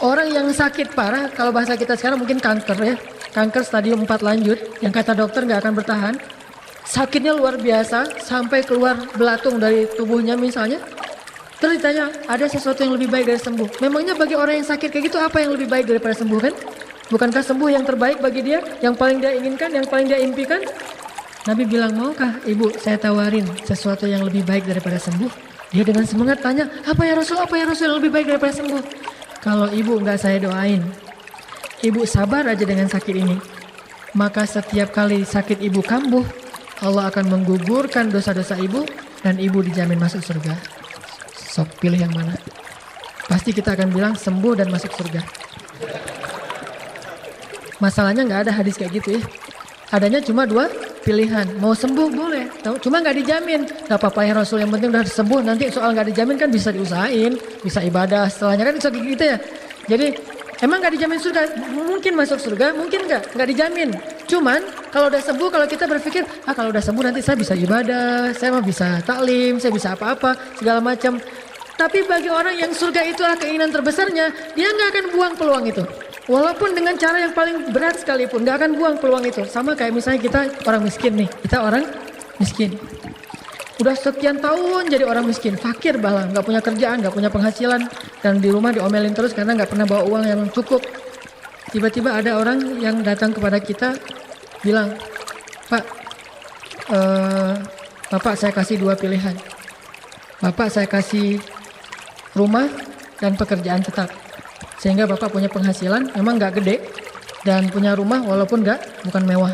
Orang yang sakit parah, kalau bahasa kita sekarang mungkin kanker ya. Kanker stadium 4 lanjut, yang kata dokter gak akan bertahan. Sakitnya luar biasa, sampai keluar belatung dari tubuhnya misalnya. Terus ditanya, ada sesuatu yang lebih baik dari sembuh? Memangnya bagi orang yang sakit kayak gitu, apa yang lebih baik daripada sembuh kan? Bukankah sembuh yang terbaik bagi dia? Yang paling dia inginkan, yang paling dia impikan? Nabi bilang, maukah ibu saya tawarin sesuatu yang lebih baik daripada sembuh? Dia dengan semangat tanya, apa ya Rasul yang lebih baik daripada sembuh? Kalau ibu nggak saya doain, ibu sabar aja dengan sakit ini, maka setiap kali sakit ibu kambuh, Allah akan menggugurkan dosa-dosa ibu dan ibu dijamin masuk surga. Sok pilih yang mana? Pasti kita akan bilang sembuh dan masuk surga. Masalahnya nggak ada hadis kayak gitu ya. Adanya cuma 2 pilihan. Mau sembuh boleh, cuma nggak dijamin. Gak apa-apa ya Rasul, yang penting udah sembuh. Nanti soal nggak dijamin kan bisa diusahain, bisa ibadah setelahnya kan bisa gitu ya. Jadi emang nggak dijamin surga, mungkin masuk surga, mungkin nggak dijamin. Cuman kalau udah sembuh, kalau kita berpikir, kalau udah sembuh nanti saya bisa ibadah, saya mah bisa taklim, saya bisa apa-apa segala macam. Tapi bagi orang yang surga itulah keinginan terbesarnya, dia nggak akan buang peluang itu. Walaupun dengan cara yang paling berat sekalipun, gak akan buang peluang itu. Sama kayak misalnya kita orang miskin nih. Kita orang miskin. Udah sekian tahun jadi orang miskin. Fakir bahkan, gak punya kerjaan, gak punya penghasilan. Dan di rumah diomelin terus karena gak pernah bawa uang yang cukup. Tiba-tiba ada orang yang datang kepada kita bilang, Pak, Bapak saya kasih 2 pilihan. Bapak saya kasih rumah dan pekerjaan tetap. Sehingga Bapak punya penghasilan memang gak gede dan punya rumah walaupun bukan mewah.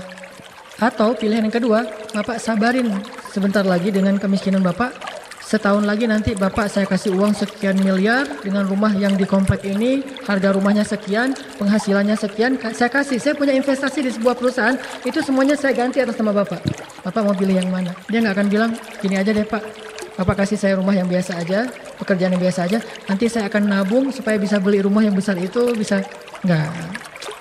Atau pilihan yang kedua, Bapak sabarin sebentar lagi dengan kemiskinan Bapak. Setahun lagi nanti Bapak saya kasih uang sekian miliar dengan rumah yang di komplek ini, harga rumahnya sekian, penghasilannya sekian, saya punya investasi di sebuah perusahaan, itu semuanya saya ganti atas nama Bapak. Bapak mau pilih yang mana? Dia gak akan bilang, gini aja deh Pak, Bapak kasih saya rumah yang biasa aja, pekerjaan yang biasa aja, nanti saya akan nabung supaya bisa beli rumah yang besar itu, bisa. Enggak.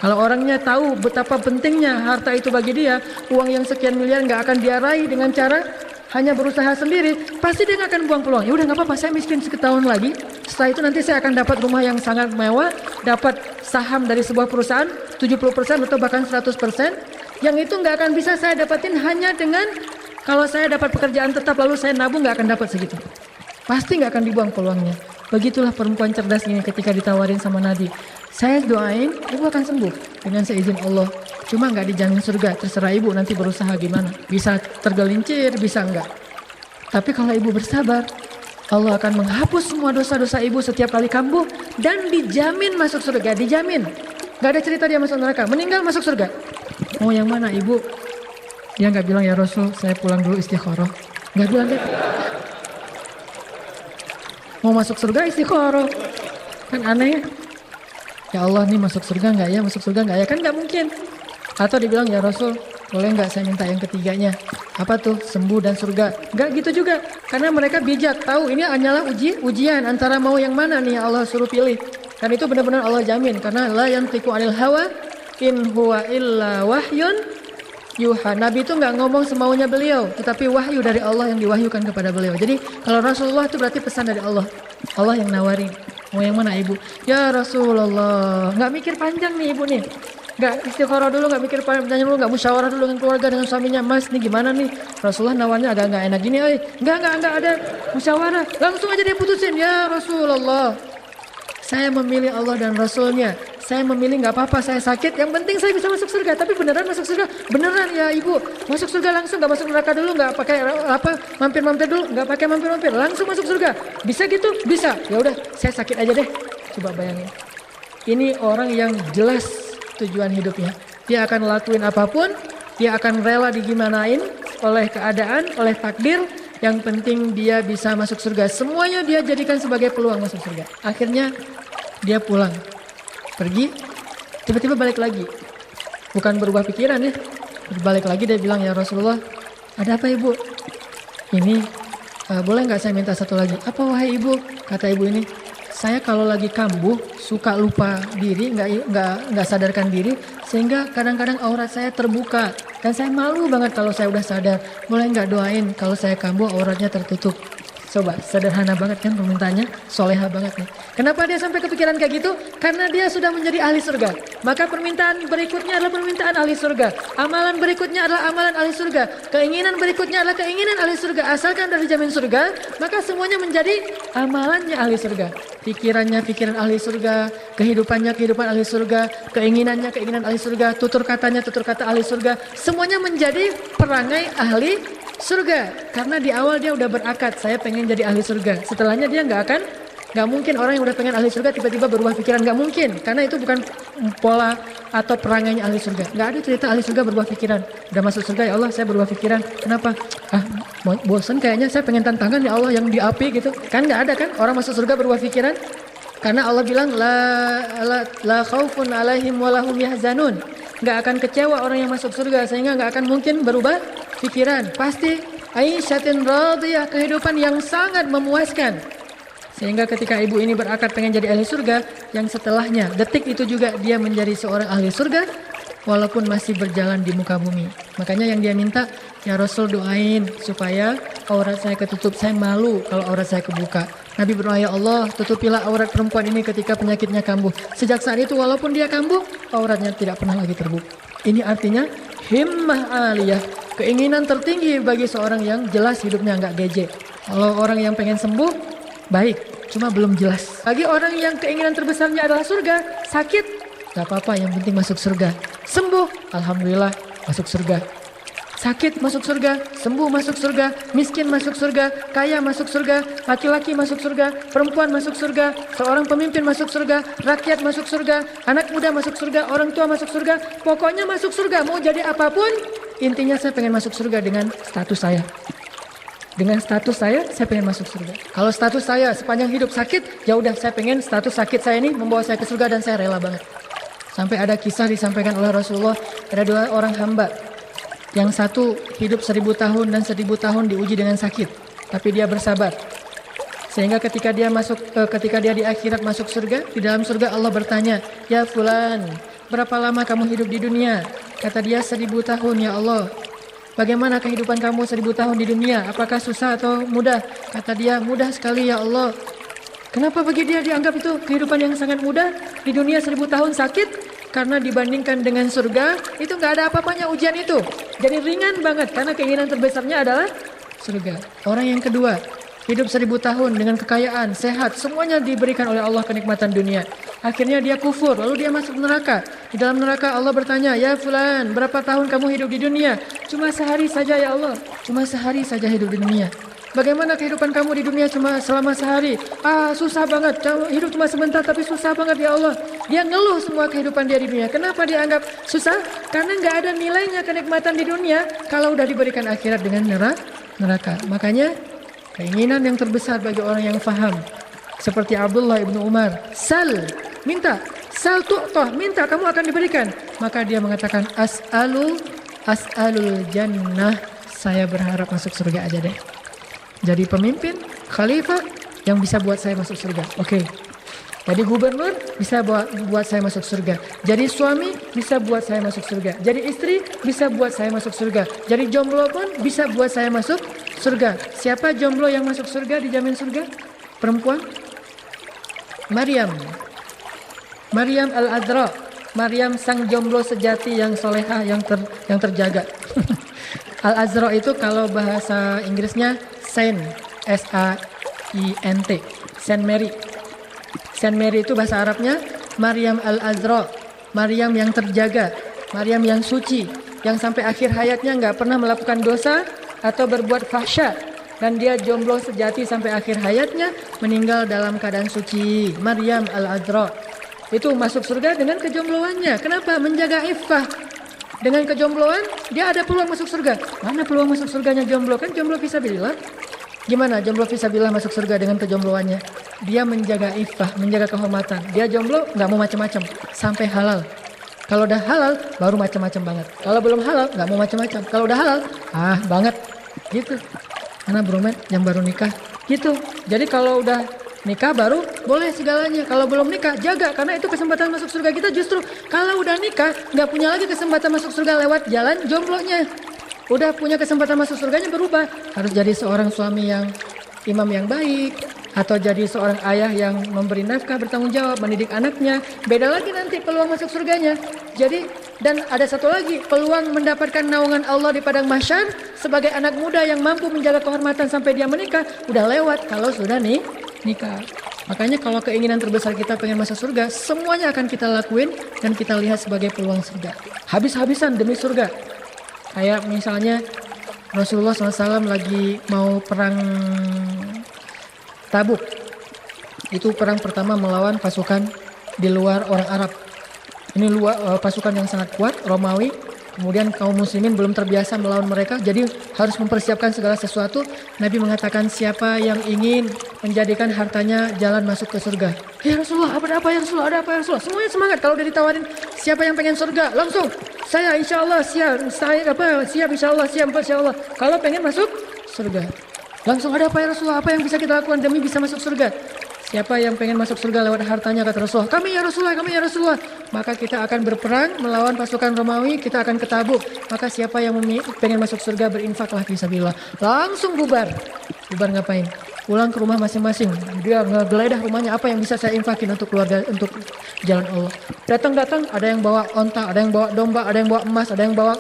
Kalau orangnya tahu betapa pentingnya harta itu bagi dia, uang yang sekian miliar nggak akan dia raih dengan cara hanya berusaha sendiri, pasti dia nggak akan buang peluang. Ya udah nggak apa-apa, saya miskin setahun lagi, setelah itu nanti saya akan dapat rumah yang sangat mewah, dapat saham dari sebuah perusahaan 70% atau bahkan 100%, yang itu nggak akan bisa saya dapatin hanya dengan kalau saya dapat pekerjaan tetap lalu saya nabung, nggak akan dapat segitu. Pasti nggak akan dibuang peluangnya. Begitulah perempuan cerdas ini ketika ditawarin sama Nabi. Saya doain, ibu akan sembuh dengan seizin Allah. Cuma nggak dijamin surga, terserah ibu nanti berusaha gimana. Bisa tergelincir, bisa enggak. Tapi kalau ibu bersabar, Allah akan menghapus semua dosa-dosa ibu setiap kali kambuh dan dijamin masuk surga, dijamin. Nggak ada cerita dia masuk neraka, meninggal masuk surga. Mau yang mana ibu? Dia nggak bilang ya Rasul, saya pulang dulu istikharah. Nggak bilang gitu. Mau masuk surga istikharah, kan aneh. Ya Allah nih masuk surga nggak ya, masuk surga nggak ya, kan nggak mungkin. Atau dibilang ya Rasul, boleh nggak saya minta yang ketiganya? Apa tuh? Sembuh dan surga. Nggak gitu juga, karena mereka bijak, tahu ini hanyalah ujian antara mau yang mana nih Allah suruh pilih. Dan itu benar-benar Allah jamin, karena la yantiqu 'anil hawa in huwa illa wahyun yuha. Nabi itu nggak ngomong semaunya beliau, tetapi wahyu dari Allah yang diwahyukan kepada beliau. Jadi kalau Rasulullah itu berarti pesan dari Allah. Allah yang nawarin. Mau yang mana ibu? Ya Rasulullah. Nggak mikir panjang nih ibu nih. Nggak istikharah dulu, nggak mikir panjang dulu, nggak musyawarah dulu dengan keluarga, dengan suaminya. Mas, nih gimana nih? Rasulullah nawarnya agak nggak enak gini, nggak ada musyawarah. Langsung aja dia putusin, ya Rasulullah, saya memilih Allah dan Rasulnya. Saya memilih nggak apa-apa, saya sakit. Yang penting saya bisa masuk surga. Tapi beneran masuk surga? Beneran ya ibu. Masuk surga langsung, nggak masuk neraka dulu, nggak pakai mampir-mampir dulu, nggak pakai mampir-mampir, langsung masuk surga. Bisa gitu? Bisa. Ya udah, saya sakit aja deh. Coba bayangin. Ini orang yang jelas tujuan hidupnya. Dia akan lakuin apapun, dia akan rela digimanain oleh keadaan, oleh takdir. Yang penting dia bisa masuk surga. Semuanya dia jadikan sebagai peluang masuk surga. Akhirnya dia pulang, pergi, tiba-tiba balik lagi. Bukan berubah pikiran ya. Balik lagi dia bilang, ya Rasulullah, ada apa ibu? Ini boleh nggak saya minta satu lagi? Apa wahai ibu? Kata ibu ini, saya kalau lagi kambuh suka lupa diri, nggak sadarkan diri, sehingga kadang-kadang aurat saya terbuka dan saya malu banget kalau saya udah sadar. Boleh nggak doain kalau saya kambuh auratnya tertutup? Coba, sederhana banget kan permintaannya, soleha banget nih. Kenapa dia sampai kepikiran kayak gitu? Karena dia sudah menjadi ahli surga. Maka permintaan berikutnya adalah permintaan ahli surga. Amalan berikutnya adalah amalan ahli surga. Keinginan berikutnya adalah keinginan ahli surga. Asalkan dari jamin surga, maka semuanya menjadi amalannya ahli surga. Pikirannya pikiran ahli surga, kehidupannya kehidupan ahli surga, keinginannya keinginan ahli surga, tutur katanya tutur kata ahli surga. Semuanya menjadi perangai ahli surga. Karena di awal dia udah berakad, saya pengen jadi ahli surga. Setelahnya dia nggak mungkin orang yang udah pengen ahli surga tiba-tiba berubah pikiran, nggak mungkin. Karena itu bukan pola atau perangainya ahli surga. Nggak ada cerita ahli surga berubah pikiran. Udah masuk surga, ya Allah saya berubah pikiran. Kenapa? Bosan kayaknya, saya pengen tantangan ya Allah yang di api gitu. Kan nggak ada kan orang masuk surga berubah pikiran. Karena Allah bilang la khaufun alaihim walahum yahzanun. Nggak akan kecewa orang yang masuk surga, sehingga nggak akan mungkin berubah pikiran. Pasti aisyatin radiyah, kehidupan yang sangat memuaskan. Sehingga ketika ibu ini berakad pengen jadi ahli surga, yang setelahnya detik itu juga dia menjadi seorang ahli surga walaupun masih berjalan di muka bumi. Makanya yang dia minta, ya Rasul doain supaya aurat saya ketutup, saya malu kalau aurat saya kebuka. Nabi berdoa, ya Allah tutupilah aurat perempuan ini ketika penyakitnya kambuh. Sejak saat itu walaupun dia kambuh, auratnya tidak pernah lagi terbuka. Ini artinya himmah aliyah, keinginan tertinggi bagi seorang yang jelas hidupnya nggak geje. Kalau orang yang pengen sembuh, baik, cuma belum jelas. Bagi orang yang keinginan terbesarnya adalah surga, sakit, gak apa-apa, yang penting masuk surga. Sembuh, alhamdulillah, masuk surga. Sakit masuk surga, sembuh masuk surga, miskin masuk surga, kaya masuk surga, laki-laki masuk surga, perempuan masuk surga, seorang pemimpin masuk surga, rakyat masuk surga, anak muda masuk surga, orang tua masuk surga, pokoknya masuk surga. Mau jadi apapun, intinya saya pengen masuk surga dengan status saya. Dengan status saya pengen masuk surga. Kalau status saya sepanjang hidup sakit, ya udah saya pengen status sakit saya ini membawa saya ke surga dan saya rela banget. Sampai ada kisah disampaikan oleh Rasulullah, ada dua orang hamba. Yang satu hidup 1000 tahun dan 1000 tahun diuji dengan sakit, tapi dia bersabar. Sehingga ketika dia di akhirat masuk surga, di dalam surga Allah bertanya, ya fulan, berapa lama kamu hidup di dunia? Kata dia 1000 tahun ya Allah. Bagaimana kehidupan kamu 1000 tahun di dunia? Apakah susah atau mudah? Kata dia, mudah sekali ya Allah. Kenapa bagi dia dianggap itu kehidupan yang sangat mudah? Di dunia 1000 tahun sakit? Karena dibandingkan dengan surga, itu nggak ada apa-apanya ujian itu. Jadi ringan banget, karena keinginan terbesarnya adalah surga. Orang yang kedua, hidup 1000 tahun dengan kekayaan, sehat, semuanya diberikan oleh Allah kenikmatan dunia. Akhirnya dia kufur, lalu dia masuk neraka. Di dalam neraka Allah bertanya, ya fulan, berapa tahun kamu hidup di dunia? Cuma sehari saja ya Allah, cuma sehari saja hidup di dunia. Bagaimana kehidupan kamu di dunia cuma selama sehari? Susah banget, hidup cuma sebentar tapi susah banget ya Allah. Dia ngeluh semua kehidupan dia di dunia. Kenapa dia anggap susah? Karena nggak ada nilainya kenikmatan di dunia kalau udah diberikan akhirat dengan neraka. Makanya keinginan yang terbesar bagi orang yang faham, seperti Abdullah ibnu Umar, minta, sal tu'tah, minta kamu akan diberikan. Maka dia mengatakan as'alul jannah, saya berharap masuk surga aja deh. Jadi pemimpin, khalifah yang bisa buat saya masuk surga. Oke. Jadi gubernur bisa buat saya masuk surga. Jadi suami bisa buat saya masuk surga. Jadi istri bisa buat saya masuk surga. Jadi jomblo pun bisa buat saya masuk surga. Siapa jomblo yang masuk surga dijamin surga? Perempuan? Maryam al-Adra. Maryam sang jomblo sejati yang solehah, yang terjaga. Al-Azra itu kalau bahasa Inggrisnya Saint, S-A-I-N-T, Saint Mary. Saint Mary itu bahasa Arabnya Maryam Al-Azra, Maryam yang terjaga, Maryam yang suci, yang sampai akhir hayatnya nggak pernah melakukan dosa atau berbuat fahsya, dan dia jomblo sejati sampai akhir hayatnya, meninggal dalam keadaan suci. Maryam Al-Azra itu masuk surga dengan kejombloannya. Kenapa? Menjaga iffah. Dengan kejombloan dia ada peluang masuk surga. Mana peluang masuk surganya jomblo? Kan jomblo fisabilillah. Gimana jomblo fisabilillah masuk surga dengan kejombloannya? Dia menjaga iffah, menjaga kehormatan. Dia jomblo nggak mau macam-macam sampai halal. Kalau udah halal baru macam-macam banget. Kalau belum halal nggak mau macam-macam. Kalau udah halal banget gitu. Karena bromet yang baru nikah gitu. Jadi kalau udah nikah baru boleh segalanya. Kalau belum nikah jaga, karena itu kesempatan masuk surga kita. Justru kalau udah nikah nggak punya lagi kesempatan masuk surga lewat jalan jomblonya. Udah punya kesempatan masuk surganya berubah. Harus jadi seorang suami yang imam yang baik, atau jadi seorang ayah yang memberi nafkah, bertanggung jawab, mendidik anaknya. Beda lagi nanti peluang masuk surganya. Jadi, dan ada satu lagi, peluang mendapatkan naungan Allah di padang mahsyar sebagai anak muda yang mampu menjaga kehormatan sampai dia menikah, udah lewat kalau sudah nikah. Makanya kalau keinginan terbesar kita pengen masuk surga, semuanya akan kita lakuin dan kita lihat sebagai peluang surga. Habis-habisan demi surga. Kayak misalnya Rasulullah SAW lagi mau perang Tabuk. Itu perang pertama melawan pasukan di luar orang Arab. Ini pasukan yang sangat kuat, Romawi. Kemudian kaum muslimin belum terbiasa melawan mereka, jadi harus mempersiapkan segala sesuatu. Nabi mengatakan, siapa yang ingin menjadikan hartanya jalan masuk ke surga? Ya Rasulullah, ada apa ya Rasulullah, ada apa ya Rasulullah? Semuanya semangat. Kalau udah ditawarin siapa yang pengen surga, langsung saya insya Allah siap, siap insya Allah. Kalau pengen masuk surga, langsung ada apa ya Rasulullah, apa yang bisa kita lakukan demi bisa masuk surga? Siapa yang pengen masuk surga lewat hartanya, kata Rasulullah. Kami ya Rasulullah. Maka kita akan berperang melawan pasukan Romawi, kita akan ke Tabuk. Maka siapa yang pengen masuk surga, berinfaklah fisabilillah. Langsung bubar. Bubar ngapain? Pulang ke rumah masing-masing. Dia ngegeledah rumahnya, apa yang bisa saya infakin untuk keluarga, untuk jalan Allah. Datang, ada yang bawa onta, ada yang bawa domba, ada yang bawa emas, ada yang bawa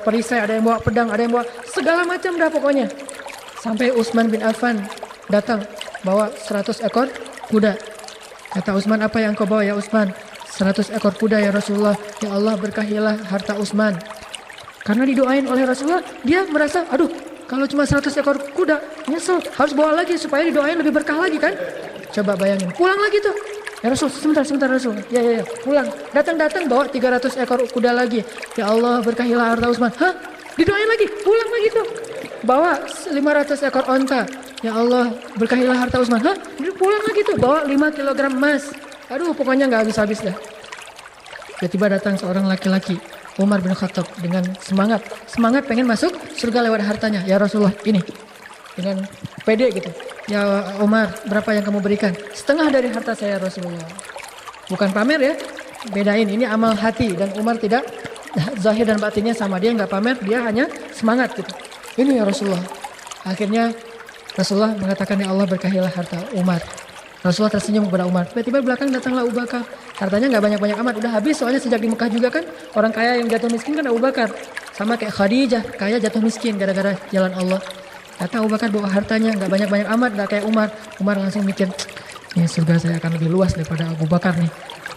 perisai, ada yang bawa pedang, ada yang bawa segala macam dah pokoknya. Sampai Utsman bin Affan datang bawa 100 ekor kuda. Kata Utsman, apa yang kau bawa ya Utsman? 100 ekor kuda ya Rasulullah. Ya Allah, berkahilah harta Utsman. Karena didoain oleh Rasulullah, dia merasa, aduh, kalau cuma 100 ekor kuda, nyesel, harus bawa lagi supaya didoain lebih berkah lagi kan. Coba bayangin, pulang lagi tuh. Ya Rasul, sebentar Rasul. Ya, pulang. Datang bawa 300 ekor kuda lagi. Ya Allah, berkahilah harta Utsman. Hah? Didoain lagi, pulang lagi tuh. Bawa 500 ekor onta. Ya Allah, berkahilah harta Utsman. Hah? Pulang lagi tuh, bawa 5 kilogram emas. Aduh, pokoknya nggak habis-habis dah. Tiba-tiba datang seorang laki-laki, Umar bin Khattab, dengan semangat pengen masuk surga lewat hartanya. Ya Rasulullah, ini dengan pede gitu. Ya Umar, berapa yang kamu berikan? Setengah dari harta saya Rasulullah. Bukan pamer ya, bedain ini amal hati, dan Umar tidak, zahir dan batinnya sama, dia nggak pamer, dia hanya semangat gitu. Ini ya Rasulullah. Akhirnya Rasulullah mengatakan, ya Allah, berkahilah harta Umar. Rasulullah tersenyum kepada Umar. Tiba-tiba belakang datanglah Abu Bakar. Hartanya nggak banyak-banyak amat, udah habis, soalnya sejak di Mekah juga kan orang kaya yang jatuh miskin kan Abu Bakar. Sama kayak Khadijah, kaya jatuh miskin gara-gara jalan Allah. Kata Abu Bakar, bawa hartanya nggak banyak-banyak amat, nggak kayak Umar. Umar langsung mikir, ini surga saya akan lebih luas daripada Abu Bakar nih.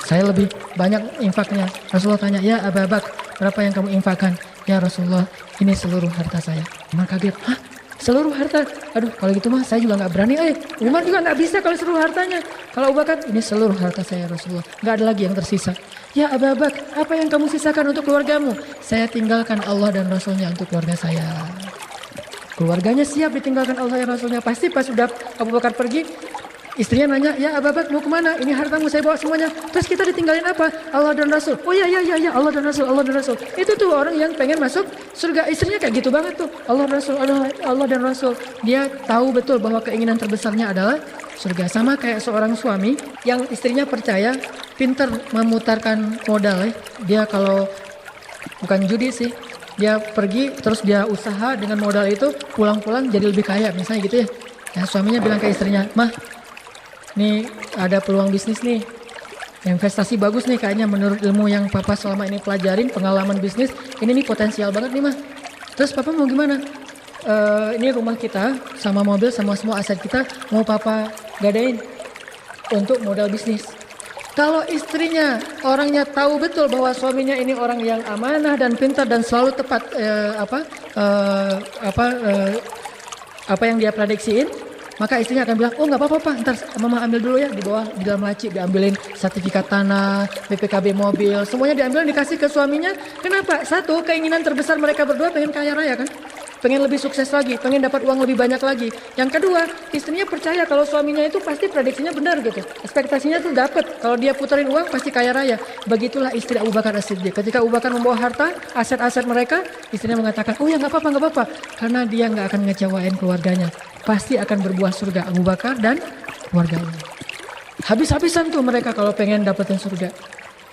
Saya lebih banyak infaknya. Rasulullah tanya, ya Abu Bakar, berapa yang kamu infakkan? Ya Rasulullah, ini seluruh harta saya. Umar kaget, hah? Seluruh harta? Aduh, kalau gitu mah saya juga nggak berani. Umar juga nggak bisa kalau seluruh hartanya. Kalau Abu Bakar, ini seluruh harta saya Rasulullah. Nggak ada lagi yang tersisa. Ya Abu Bakar, apa yang kamu sisakan untuk keluargamu? Saya tinggalkan Allah dan Rasulnya untuk keluarga saya. Keluarganya siap ditinggalkan Allah dan Rasulnya. Pasti pas sudah Abu Bakar pergi, istrinya nanya, ya Abu Bakar mau kemana? Ini hartamu saya bawa semuanya. Terus kita ditinggalin apa? Allah dan Rasul. Oh ya, Allah dan Rasul. Itu tuh orang yang pengen masuk surga. Istrinya kayak gitu banget tuh. Allah dan Rasul. Dia tahu betul bahwa keinginan terbesarnya adalah surga. Sama kayak seorang suami yang istrinya percaya, pinter memutarkan modal. Dia kalau bukan judi sih, dia pergi terus dia usaha dengan modal itu, pulang-pulang jadi lebih kaya misalnya gitu ya. Nah, suaminya bilang ke istrinya, mah, nih ada peluang bisnis nih. investasi bagus nih kayaknya menurut ilmu yang papa selama ini pelajarin, pengalaman bisnis, ini nih potensial banget nih mah. Terus papa mau gimana? Ini rumah kita sama mobil sama semua aset kita mau papa gadain untuk modal bisnis. Kalau istrinya orangnya tahu betul bahwa suaminya ini orang yang amanah dan pintar dan selalu tepat apa yang dia prediksiin, maka istrinya akan bilang, oh nggak apa-apa Pak, ntar mama ambil dulu ya di bawah di dalam laci, diambilin sertifikat tanah, BPKB mobil, semuanya diambil dikasih ke suaminya. Kenapa? Satu, keinginan terbesar mereka berdua pengen kaya raya kan, pengen lebih sukses lagi, pengen dapat uang lebih banyak lagi. Yang kedua, istrinya percaya kalau suaminya itu pasti prediksinya benar gitu, ekspektasinya tuh dapat, kalau dia puterin uang pasti kaya raya. Begitulah istri Abu Bakar As-Siddiq. Ketika Abu Bakar membawa harta, aset-aset mereka, istrinya mengatakan, oh ya nggak apa-apa, karena dia nggak akan ngecewain keluarganya, pasti akan berbuah surga Abu Bakar dan keluarganya. Habis-habisan tuh mereka kalau pengen dapetin surga.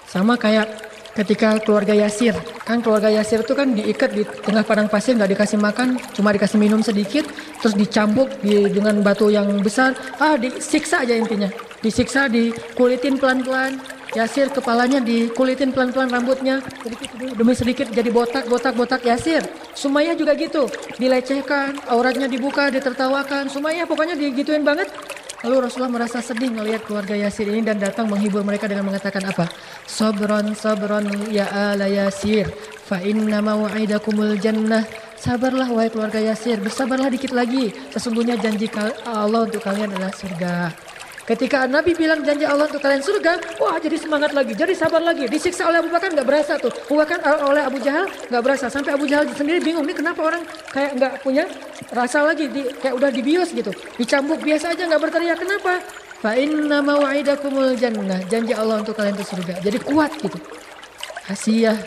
Sama kayak ketika keluarga Yasir, kan keluarga Yasir itu kan diikat di tengah padang pasir, nggak dikasih makan, cuma dikasih minum sedikit, terus dicambuk dengan batu yang besar, disiksa aja intinya, disiksa, dikulitin pelan-pelan. Yasir kepalanya dikulitin pelan-pelan, rambutnya sedikit demi sedikit jadi botak Yasir. Sumayyah juga gitu, dilecehkan, auratnya dibuka, ditertawakan, Sumayyah pokoknya digituin banget. Lalu Rasulullah merasa sedih melihat keluarga Yasir ini dan datang menghibur mereka dengan mengatakan apa? Sabron ya ala Yasir, fa inna mau'idakumul jannah. Sabarlah wahai keluarga Yasir, bersabarlah dikit lagi. Sesungguhnya janji Allah untuk kalian adalah surga. Ketika Nabi bilang janji Allah untuk kalian surga, wah jadi semangat lagi, jadi sabar lagi. Disiksa oleh Abu Bakar nggak berasa tuh, bahkan oleh Abu Jahal nggak berasa. Sampai Abu Jahal sendiri bingung, nih kenapa orang kayak nggak punya rasa lagi, kayak udah dibius gitu. Dicambuk biasa aja nggak berteriak, kenapa? Fa inna mau'idakumul jannah, janji Allah untuk kalian itu surga. Jadi kuat gitu. Asiyah,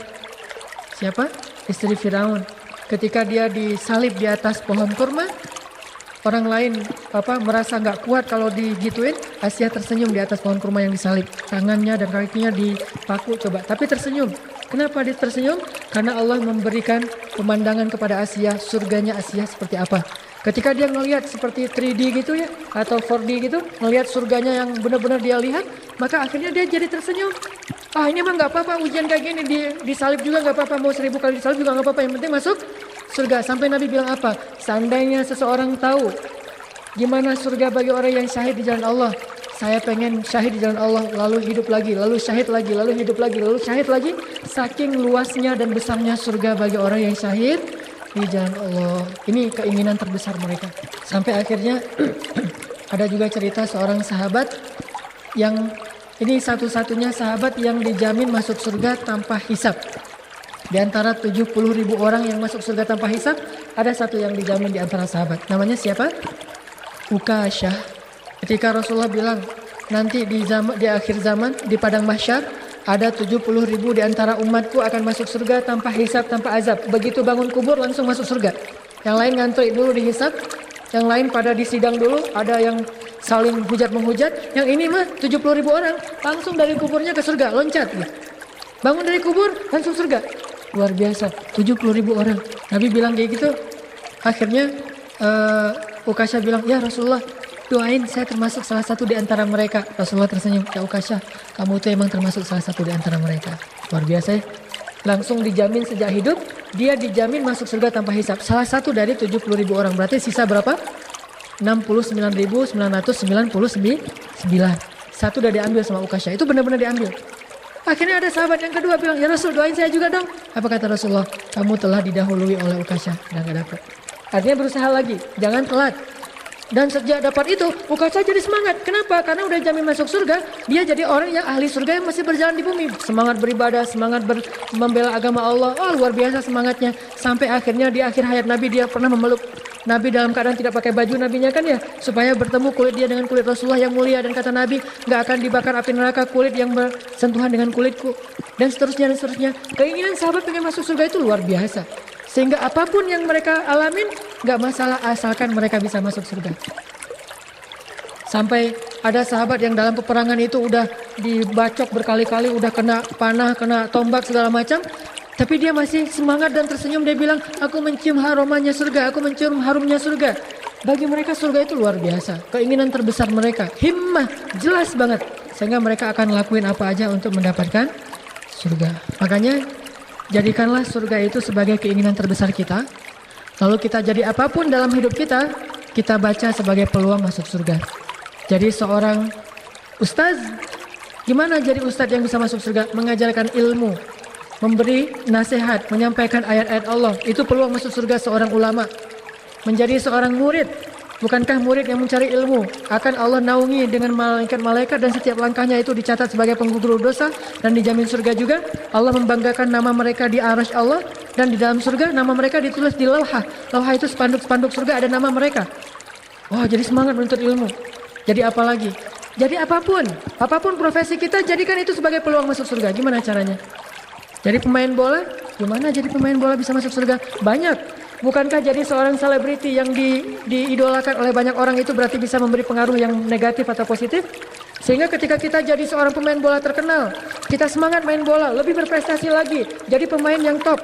siapa? Istri Firaun. Ketika dia disalib di atas pohon kurma, orang lain merasa nggak kuat kalau digituin, Asiyah tersenyum di atas pohon kurma yang disalib. Tangannya dan kakinya dipaku coba, tapi tersenyum. Kenapa dia tersenyum? Karena Allah memberikan pemandangan kepada Asiyah, surganya Asiyah seperti apa. Ketika dia ngelihat seperti 3D gitu ya, atau 4D gitu, ngelihat surganya yang benar-benar dia lihat, maka akhirnya dia jadi tersenyum. Ini mah nggak apa-apa, ujian kayak gini disalib juga nggak apa-apa, mau 1000 kali disalib juga nggak apa-apa, yang penting masuk surga. Sampai Nabi bilang apa? Seandainya seseorang tahu gimana surga bagi orang yang syahid di jalan Allah, saya pengen syahid di jalan Allah, lalu hidup lagi, lalu syahid lagi, lalu hidup lagi, lalu syahid lagi. Saking luasnya dan besarnya surga bagi orang yang syahid di jalan Allah. Ini keinginan terbesar mereka. Sampai akhirnya ada juga cerita seorang sahabat yang ini satu-satunya sahabat yang dijamin masuk surga tanpa hisab. Di antara 70.000 orang yang masuk surga tanpa hisab, ada satu yang dijamin di antara sahabat. Namanya siapa? Ukasyah. Ketika Rasulullah bilang, nanti di akhir zaman, di padang mahsyar, ada 70.000 di antara umatku akan masuk surga tanpa hisab, tanpa azab. Begitu bangun kubur langsung masuk surga. Yang lain ngantri dulu dihisab, yang lain pada disidang dulu, ada yang saling hujat-menghujat. Yang ini mah 70.000 orang, langsung dari kuburnya ke surga, loncat. Bangun dari kubur, langsung surga. Luar biasa, 70.000 orang. Nabi bilang kayak gitu. Akhirnya Ukasyah bilang, ya Rasulullah, doain saya termasuk salah satu di antara mereka. Rasulullah tersenyum, ya Ukasyah, kamu tuh emang termasuk salah satu di antara mereka. Luar biasa ya. Langsung dijamin sejak hidup, dia dijamin masuk surga tanpa hisab. Salah satu dari 70.000 orang. Berarti sisa berapa? 69.999. Satu udah diambil sama Ukasyah. Itu benar-benar diambil. Akhirnya ada sahabat yang kedua bilang, ya Rasul doain saya juga dong. Apa kata Rasulullah? Kamu telah didahului oleh Ukasyah dan gak dapat. Artinya berusaha lagi, jangan telat. Dan sejak dapat itu, Ukasyah jadi semangat. Kenapa? Karena udah jamin masuk surga, dia jadi orang yang ahli surga yang masih berjalan di bumi. Semangat beribadah, semangat membela agama Allah. Oh luar biasa semangatnya. Sampai akhirnya di akhir hayat Nabi dia pernah memeluk Nabi dalam keadaan tidak pakai baju nabinya kan ya, supaya bertemu kulit dia dengan kulit Rasulullah yang mulia. Dan kata Nabi, gak akan dibakar api neraka kulit yang bersentuhan dengan kulitku. Dan seterusnya dan seterusnya. Keinginan sahabat pengen masuk surga itu luar biasa. Sehingga apapun yang mereka alamin gak masalah asalkan mereka bisa masuk surga. Sampai ada sahabat yang dalam peperangan itu udah dibacok berkali-kali, udah kena panah, kena tombak segala macam. Tapi dia masih semangat dan tersenyum. Dia bilang, aku mencium harumannya surga, aku mencium harumnya surga. Bagi mereka surga itu luar biasa. Keinginan terbesar mereka, himmah, jelas banget. sehingga mereka akan lakuin apa aja untuk mendapatkan surga. Makanya jadikanlah surga itu sebagai keinginan terbesar kita. Lalu kita jadi apapun dalam hidup kita, kita baca sebagai peluang masuk surga. Jadi seorang ustaz, gimana jadi ustaz yang bisa masuk surga? Mengajarkan ilmu, memberi nasihat, menyampaikan ayat-ayat Allah. Itu peluang masuk surga seorang ulama. Menjadi seorang murid, bukankah murid yang mencari ilmu akan Allah naungi dengan malaikat-malaikat dan setiap langkahnya itu dicatat sebagai penggugur dosa dan dijamin surga juga. Allah membanggakan nama mereka di arasy Allah dan di dalam surga nama mereka ditulis di lauhah. Lauhah itu spanduk-spanduk surga ada nama mereka. Wah, jadi semangat menuntut ilmu. Jadi apa lagi? Jadi apapun profesi kita, jadikan itu sebagai peluang masuk surga. Gimana caranya? Jadi pemain bola, gimana jadi pemain bola bisa masuk surga? Banyak. Bukankah jadi seorang selebriti yang diidolakan oleh banyak orang itu berarti bisa memberi pengaruh yang negatif atau positif? Sehingga ketika kita jadi seorang pemain bola terkenal, kita semangat main bola, lebih berprestasi lagi, jadi pemain yang top.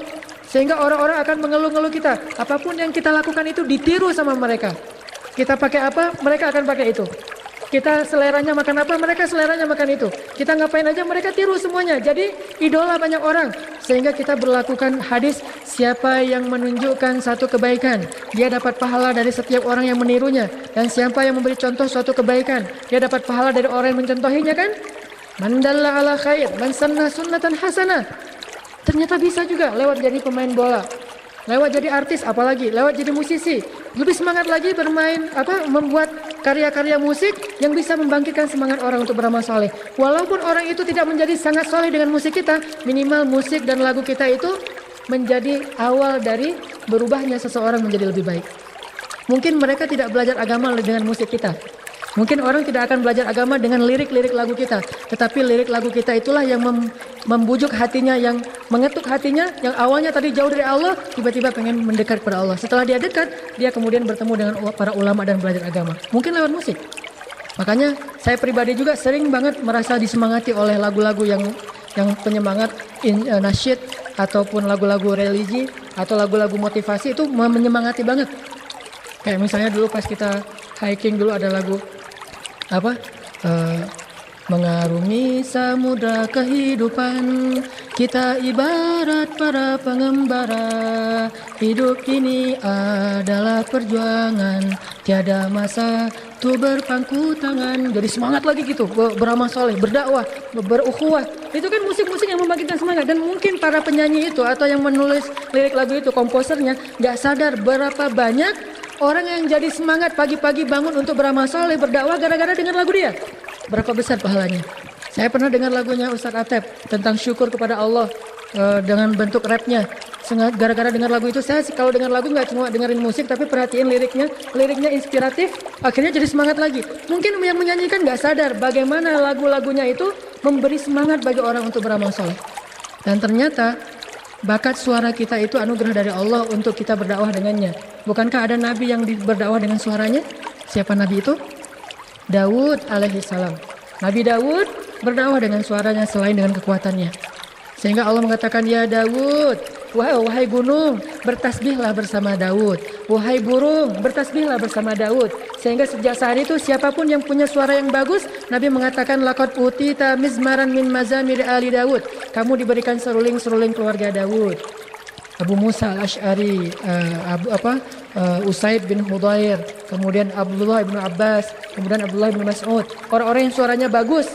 Sehingga orang-orang akan mengeluh-ngeluh kita. Apapun yang kita lakukan itu ditiru sama mereka. Kita pakai apa, mereka akan pakai itu. Kita seleranya makan apa, mereka seleranya makan itu. Kita ngapain aja, mereka tiru semuanya. Jadi idola banyak orang. Sehingga kita berlakukan hadis, siapa yang menunjukkan satu kebaikan, dia dapat pahala dari setiap orang yang menirunya. Dan siapa yang memberi contoh suatu kebaikan, dia dapat pahala dari orang yang mencontohinya kan. Man dalla ala khair, man sanna sunnatan hasanah. Ternyata bisa juga lewat jadi pemain bola. Lewat jadi artis, apalagi lewat jadi musisi, lebih semangat lagi bermain membuat karya-karya musik yang bisa membangkitkan semangat orang untuk beramal soleh. Walaupun orang itu tidak menjadi sangat soleh dengan musik kita, minimal musik dan lagu kita itu menjadi awal dari berubahnya seseorang menjadi lebih baik. Mungkin mereka tidak belajar agama dengan musik kita. Mungkin orang tidak akan belajar agama dengan lirik-lirik lagu kita. Tetapi lirik lagu kita itulah yang membujuk hatinya, yang mengetuk hatinya, yang awalnya tadi jauh dari Allah, tiba-tiba pengen mendekat kepada Allah. Setelah dia dekat, dia kemudian bertemu dengan para ulama dan belajar agama. Mungkin lewat musik. Makanya saya pribadi juga sering banget merasa disemangati oleh lagu-lagu yang penyemangat nasyid ataupun lagu-lagu religi atau lagu-lagu motivasi itu menyemangati banget. Kayak misalnya dulu pas kita hiking dulu ada lagu mengarungi samudra kehidupan, kita ibarat para pengembara, hidup ini adalah perjuangan, tiada masa tuh berpangku tangan. Jadi semangat lagi gitu, beramal soleh, berdakwah, berukhuwah. Itu kan musik-musik yang membangkitkan semangat. Dan mungkin para penyanyi itu atau yang menulis lirik lagu itu, komposernya gak sadar berapa banyak orang yang jadi semangat pagi-pagi bangun untuk beramal soleh, berdakwah gara-gara dengar lagu dia. Berapa besar pahalanya. Saya pernah dengar lagunya Ustadz Atep tentang syukur kepada Allah dengan bentuk rapnya. Gara-gara dengar lagu itu, saya kalau dengar lagu nggak cuma dengerin musik tapi perhatiin liriknya inspiratif, akhirnya jadi semangat lagi. Mungkin yang menyanyikan nggak sadar bagaimana lagu-lagunya itu memberi semangat bagi orang untuk beramal soleh. Dan ternyata bakat suara kita itu anugerah dari Allah untuk kita berdakwah dengannya. Bukankah ada nabi yang berdakwah dengan suaranya? Siapa nabi itu? Daud alaihissalam. Nabi Daud berdakwah dengan suaranya selain dengan kekuatannya. Sehingga Allah mengatakan, ya Daud, wahai gunung, bertasbihlah bersama Daud. Wahai burung, bertasbihlah bersama Daud. Sehingga sejak saat itu siapapun yang punya suara yang bagus, Nabi mengatakan, laqad utita mizmaran min mazamir ali Daud. Kamu diberikan seruling-seruling keluarga Daud. Abu Musa al-Ash'ari, Usaid bin Hudayr, kemudian Abdullah bin Abbas, kemudian Abdullah bin Mas'ud. Orang-orang yang suaranya bagus,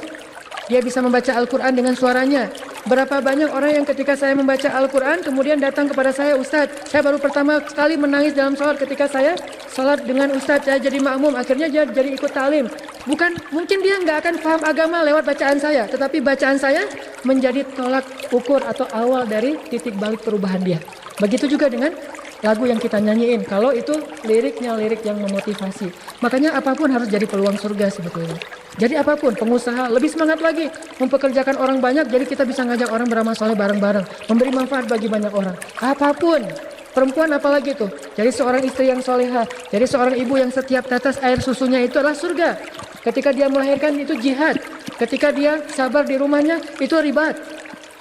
dia bisa membaca Al-Quran dengan suaranya. Berapa banyak orang yang ketika saya membaca Al-Quran kemudian datang kepada saya, Ustadz, saya baru pertama kali menangis dalam sholat ketika saya sholat dengan Ustadz, saya jadi makmum, akhirnya dia jadi ikut talim. Mungkin dia nggak akan paham agama lewat bacaan saya, tetapi bacaan saya menjadi tolak ukur atau awal dari titik balik perubahan dia. Begitu juga dengan lagu yang kita nyanyiin, kalau itu liriknya lirik yang memotivasi. Makanya apapun harus jadi peluang surga sebetulnya. Jadi apapun, pengusaha lebih semangat lagi mempekerjakan orang banyak, jadi kita bisa ngajak orang beramal soleh bareng-bareng, memberi manfaat bagi banyak orang. Apapun, perempuan apalagi tuh, jadi seorang istri yang soleha, jadi seorang ibu yang setiap tetes air susunya itu adalah surga. Ketika dia melahirkan itu jihad, ketika dia sabar di rumahnya itu ribat.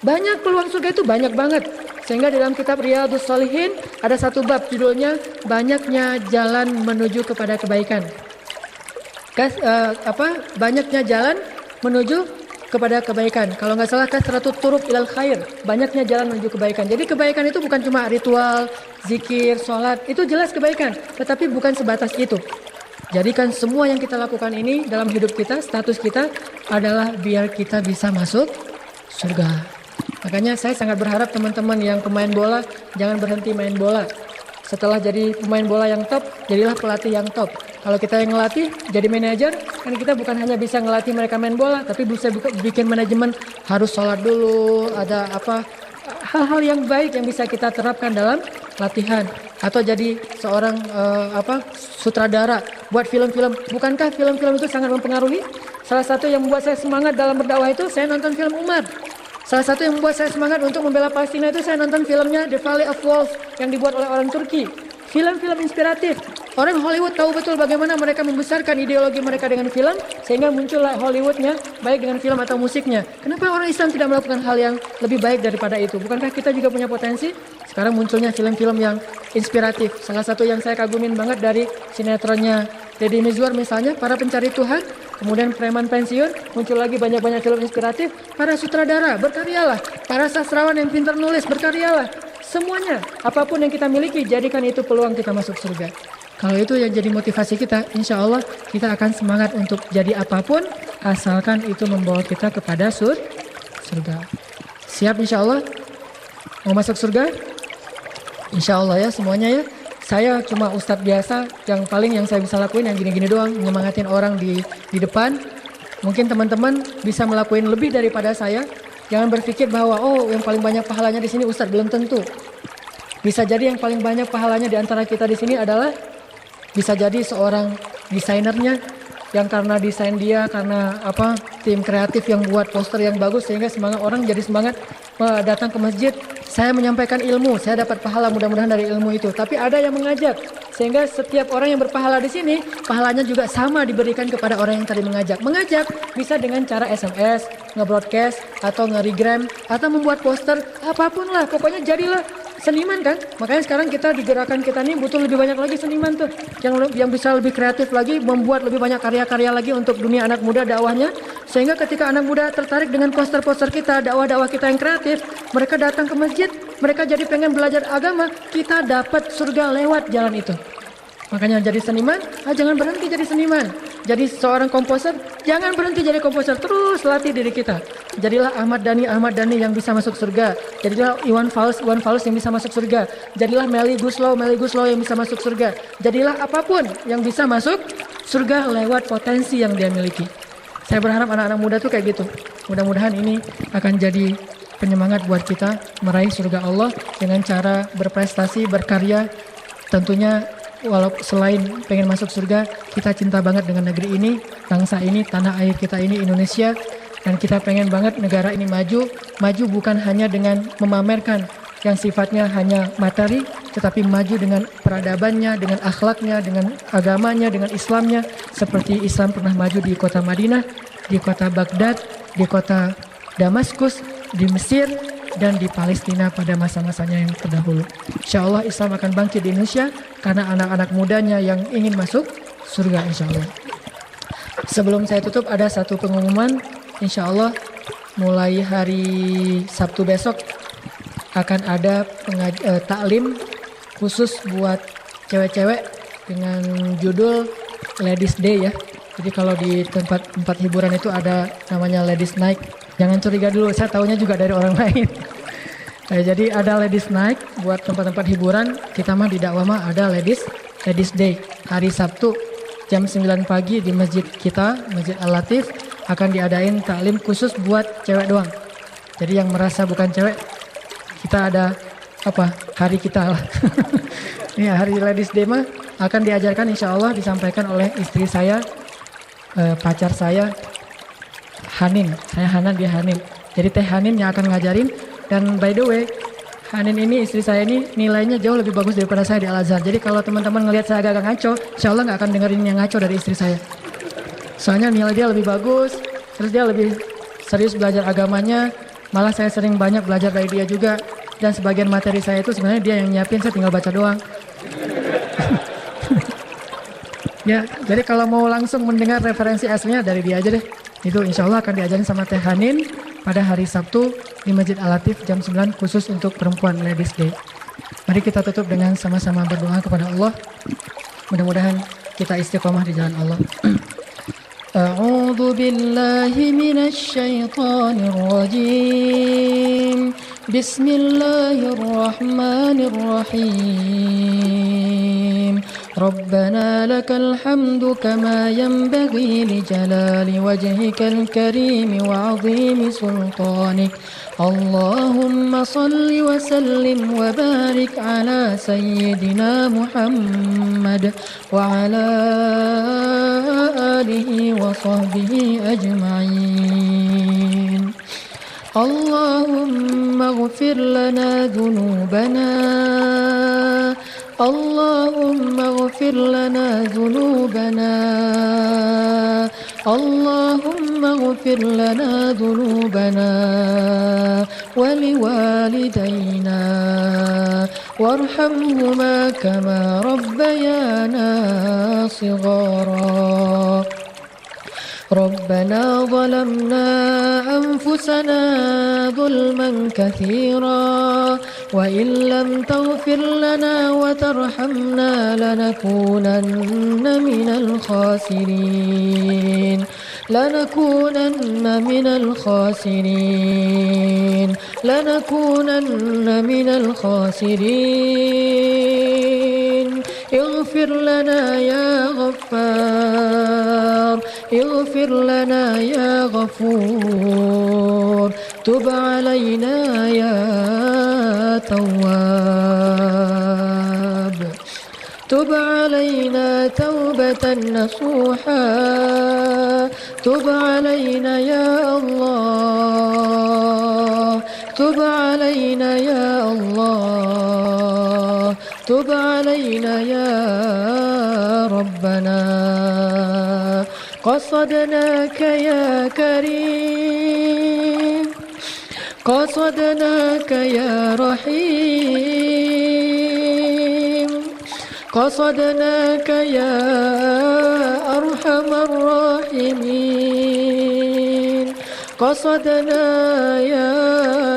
Banyak peluang surga itu banyak banget. Sehingga dalam kitab Riyadhus Shalihin ada satu bab judulnya banyaknya jalan menuju kepada kebaikan. Banyaknya jalan menuju kepada kebaikan. Kalau nggak salah kasratul turuq ilal khair, banyaknya jalan menuju kebaikan. Jadi kebaikan itu bukan cuma ritual, zikir, sholat, itu jelas kebaikan, tetapi bukan sebatas itu. Jadikan semua yang kita lakukan ini dalam hidup kita, status kita adalah biar kita bisa masuk surga. Makanya saya sangat berharap teman-teman yang pemain bola jangan berhenti main bola. Setelah jadi pemain bola yang top, jadilah pelatih yang top. Kalau kita yang ngelatih, jadi manajer, kan kita bukan hanya bisa ngelatih mereka main bola, tapi bisa bikin manajemen, harus sholat dulu, ada apa, hal-hal yang baik yang bisa kita terapkan dalam latihan. Atau jadi seorang sutradara, buat film-film. Bukankah film-film itu sangat mempengaruhi? Salah satu yang membuat saya semangat dalam berdakwah itu, saya nonton film Umar. Salah satu yang membuat saya semangat untuk membela Palestina itu saya nonton filmnya The Valley of Wolves yang dibuat oleh orang Turki. Film-film inspiratif. Orang Hollywood tahu betul bagaimana mereka membesarkan ideologi mereka dengan film sehingga muncullah Hollywoodnya baik dengan film atau musiknya. Kenapa orang Islam tidak melakukan hal yang lebih baik daripada itu? Bukankah kita juga punya potensi? Sekarang munculnya film-film yang inspiratif. Salah satu yang saya kagumin banget dari sinetronnya Deddy Mizwar misalnya, Para Pencari Tuhan. Kemudian Preman Pensiun, muncul lagi banyak-banyak film inspiratif. Para sutradara, berkaryalah. Para sastrawan yang pintar nulis, berkaryalah. Semuanya, apapun yang kita miliki, jadikan itu peluang kita masuk surga. Kalau itu yang jadi motivasi kita, insya Allah kita akan semangat untuk jadi apapun, asalkan itu membawa kita kepada surga. Siap insya Allah? Mau masuk surga? Insya Allah ya semuanya ya. Saya cuma ustadz biasa, yang saya bisa lakuin yang gini-gini doang, nyemangatin orang di depan. Mungkin teman-teman bisa melakukan lebih daripada saya. Jangan berpikir bahwa yang paling banyak pahalanya di sini ustadz, belum tentu. Bisa jadi yang paling banyak pahalanya di antara kita di sini adalah bisa jadi seorang desainernya yang karena desain dia, karena tim kreatif yang buat poster yang bagus sehingga orang jadi semangat datang ke masjid. Saya menyampaikan ilmu, saya dapat pahala mudah-mudahan dari ilmu itu. Tapi ada yang mengajak, sehingga setiap orang yang berpahala di sini, pahalanya juga sama diberikan kepada orang yang tadi mengajak. Mengajak bisa dengan cara SMS, nge-broadcast, atau nge-regram, atau membuat poster, apapun lah. Pokoknya jadilah seniman kan. Makanya sekarang kita di gerakan kita ini butuh lebih banyak lagi seniman tuh. Yang bisa lebih kreatif lagi, membuat lebih banyak karya-karya lagi untuk dunia anak muda dakwahnya. Sehingga ketika anak muda tertarik dengan poster-poster kita, dakwah-dakwah kita yang kreatif, mereka datang ke masjid, mereka jadi pengen belajar agama, kita dapat surga lewat jalan itu. Makanya jadi seniman, jangan berhenti jadi seniman. Jadi seorang komposer, jangan berhenti jadi komposer, terus latih diri kita. Jadilah Ahmad Dhani yang bisa masuk surga. Jadilah Iwan Fals yang bisa masuk surga. Jadilah Melly Guslow yang bisa masuk surga. Jadilah apapun yang bisa masuk surga lewat potensi yang dia miliki. Saya berharap anak-anak muda tuh kayak gitu. Mudah-mudahan ini akan jadi penyemangat buat kita meraih surga Allah dengan cara berprestasi, berkarya. Tentunya walaupun selain pengen masuk surga, kita cinta banget dengan negeri ini, bangsa ini, tanah air kita ini, Indonesia. Dan kita pengen banget negara ini maju. Maju bukan hanya dengan memamerkan yang sifatnya hanya materi, tetapi maju dengan peradabannya, dengan akhlaknya, dengan agamanya, dengan Islamnya. Seperti Islam pernah maju di kota Madinah, di kota Baghdad, di kota Damaskus, di Mesir, dan di Palestina pada masa-masanya yang terdahulu. Insya Allah Islam akan bangkit di Indonesia karena anak-anak mudanya yang ingin masuk surga insya Allah. Sebelum saya tutup ada satu pengumuman. Insya Allah mulai hari Sabtu besok akan ada taklim khusus buat cewek-cewek dengan judul Ladies Day ya. Jadi kalau di tempat hiburan itu ada namanya Ladies Night. Jangan curiga dulu, saya tahunya juga dari orang lain. Jadi ada Ladies Night buat tempat-tempat hiburan. Kita mah di dakwah mah ada Ladies Day. Hari Sabtu jam 9 pagi di masjid kita, Masjid Al-Latif, akan diadain taklim khusus buat cewek doang. Jadi yang merasa bukan cewek, kita ada hari kita lah. Ya, hari Ladies Day mah akan diajarkan insya Allah disampaikan oleh istri saya, pacar saya, Hanin. Saya Hanan, dia Hanin. Jadi Teh Hanin yang akan ngajarin. Dan by the way, Hanin ini istri saya ini nilainya jauh lebih bagus daripada saya di Al-Azhar. Jadi kalau teman-teman ngelihat saya agak ngaco, insya Allah nggak akan dengerin yang ngaco dari istri saya. Soalnya nilai dia lebih bagus, terus dia lebih serius belajar agamanya. Malah saya sering banyak belajar dari dia juga. Dan sebagian materi saya itu sebenarnya dia yang nyiapin, saya tinggal baca doang. Ya, jadi kalau mau langsung mendengar referensi aslinya dari dia aja deh. Itu insya Allah akan diajarin sama Teh Hanin pada hari Sabtu di Masjid Al-Latif jam 9 khusus untuk perempuan Ladies Day. Mari kita tutup dengan sama-sama berdoa kepada Allah. Mudah-mudahan kita istiqomah di jalan Allah. A'udzu billahi minasy syaithanir rajim. Bismillahirrahmanirrahim. Rabbana lakal hamdu kama yanbaghi li jalali wajhikal karim wa 'azimi sultanik. Allahumma salli wa sallim wa barik ala sayyidina Muhammad wa ala alihi wa sahbihi ajma'in. Allahumma ighfir lana dhunubana, Allahumma ighfir lana dhunubana, Allahumma ighfir lana dhunubana wa liwalidayna warhamhuma kama rabbayana shighara. ربنا ظلمنا أنفسنا ظلما كثيرا وإن لم تغفر لنا وترحمنا لنكونن من الخاسرين لنكونن من الخاسرين لنكونن من الخاسرين. اغفر لنا يا غفار، اغفر لنا يا غفور، تب علينا يا تواب، تب علينا توبة نصوحا، تب علينا يا الله، تب علينا يا الله، تب علينا يا ربنا. قصدناك يا كريم، قصدناك يا رحيم، قصدناك يا أرحم الراحمين، قصدنا يا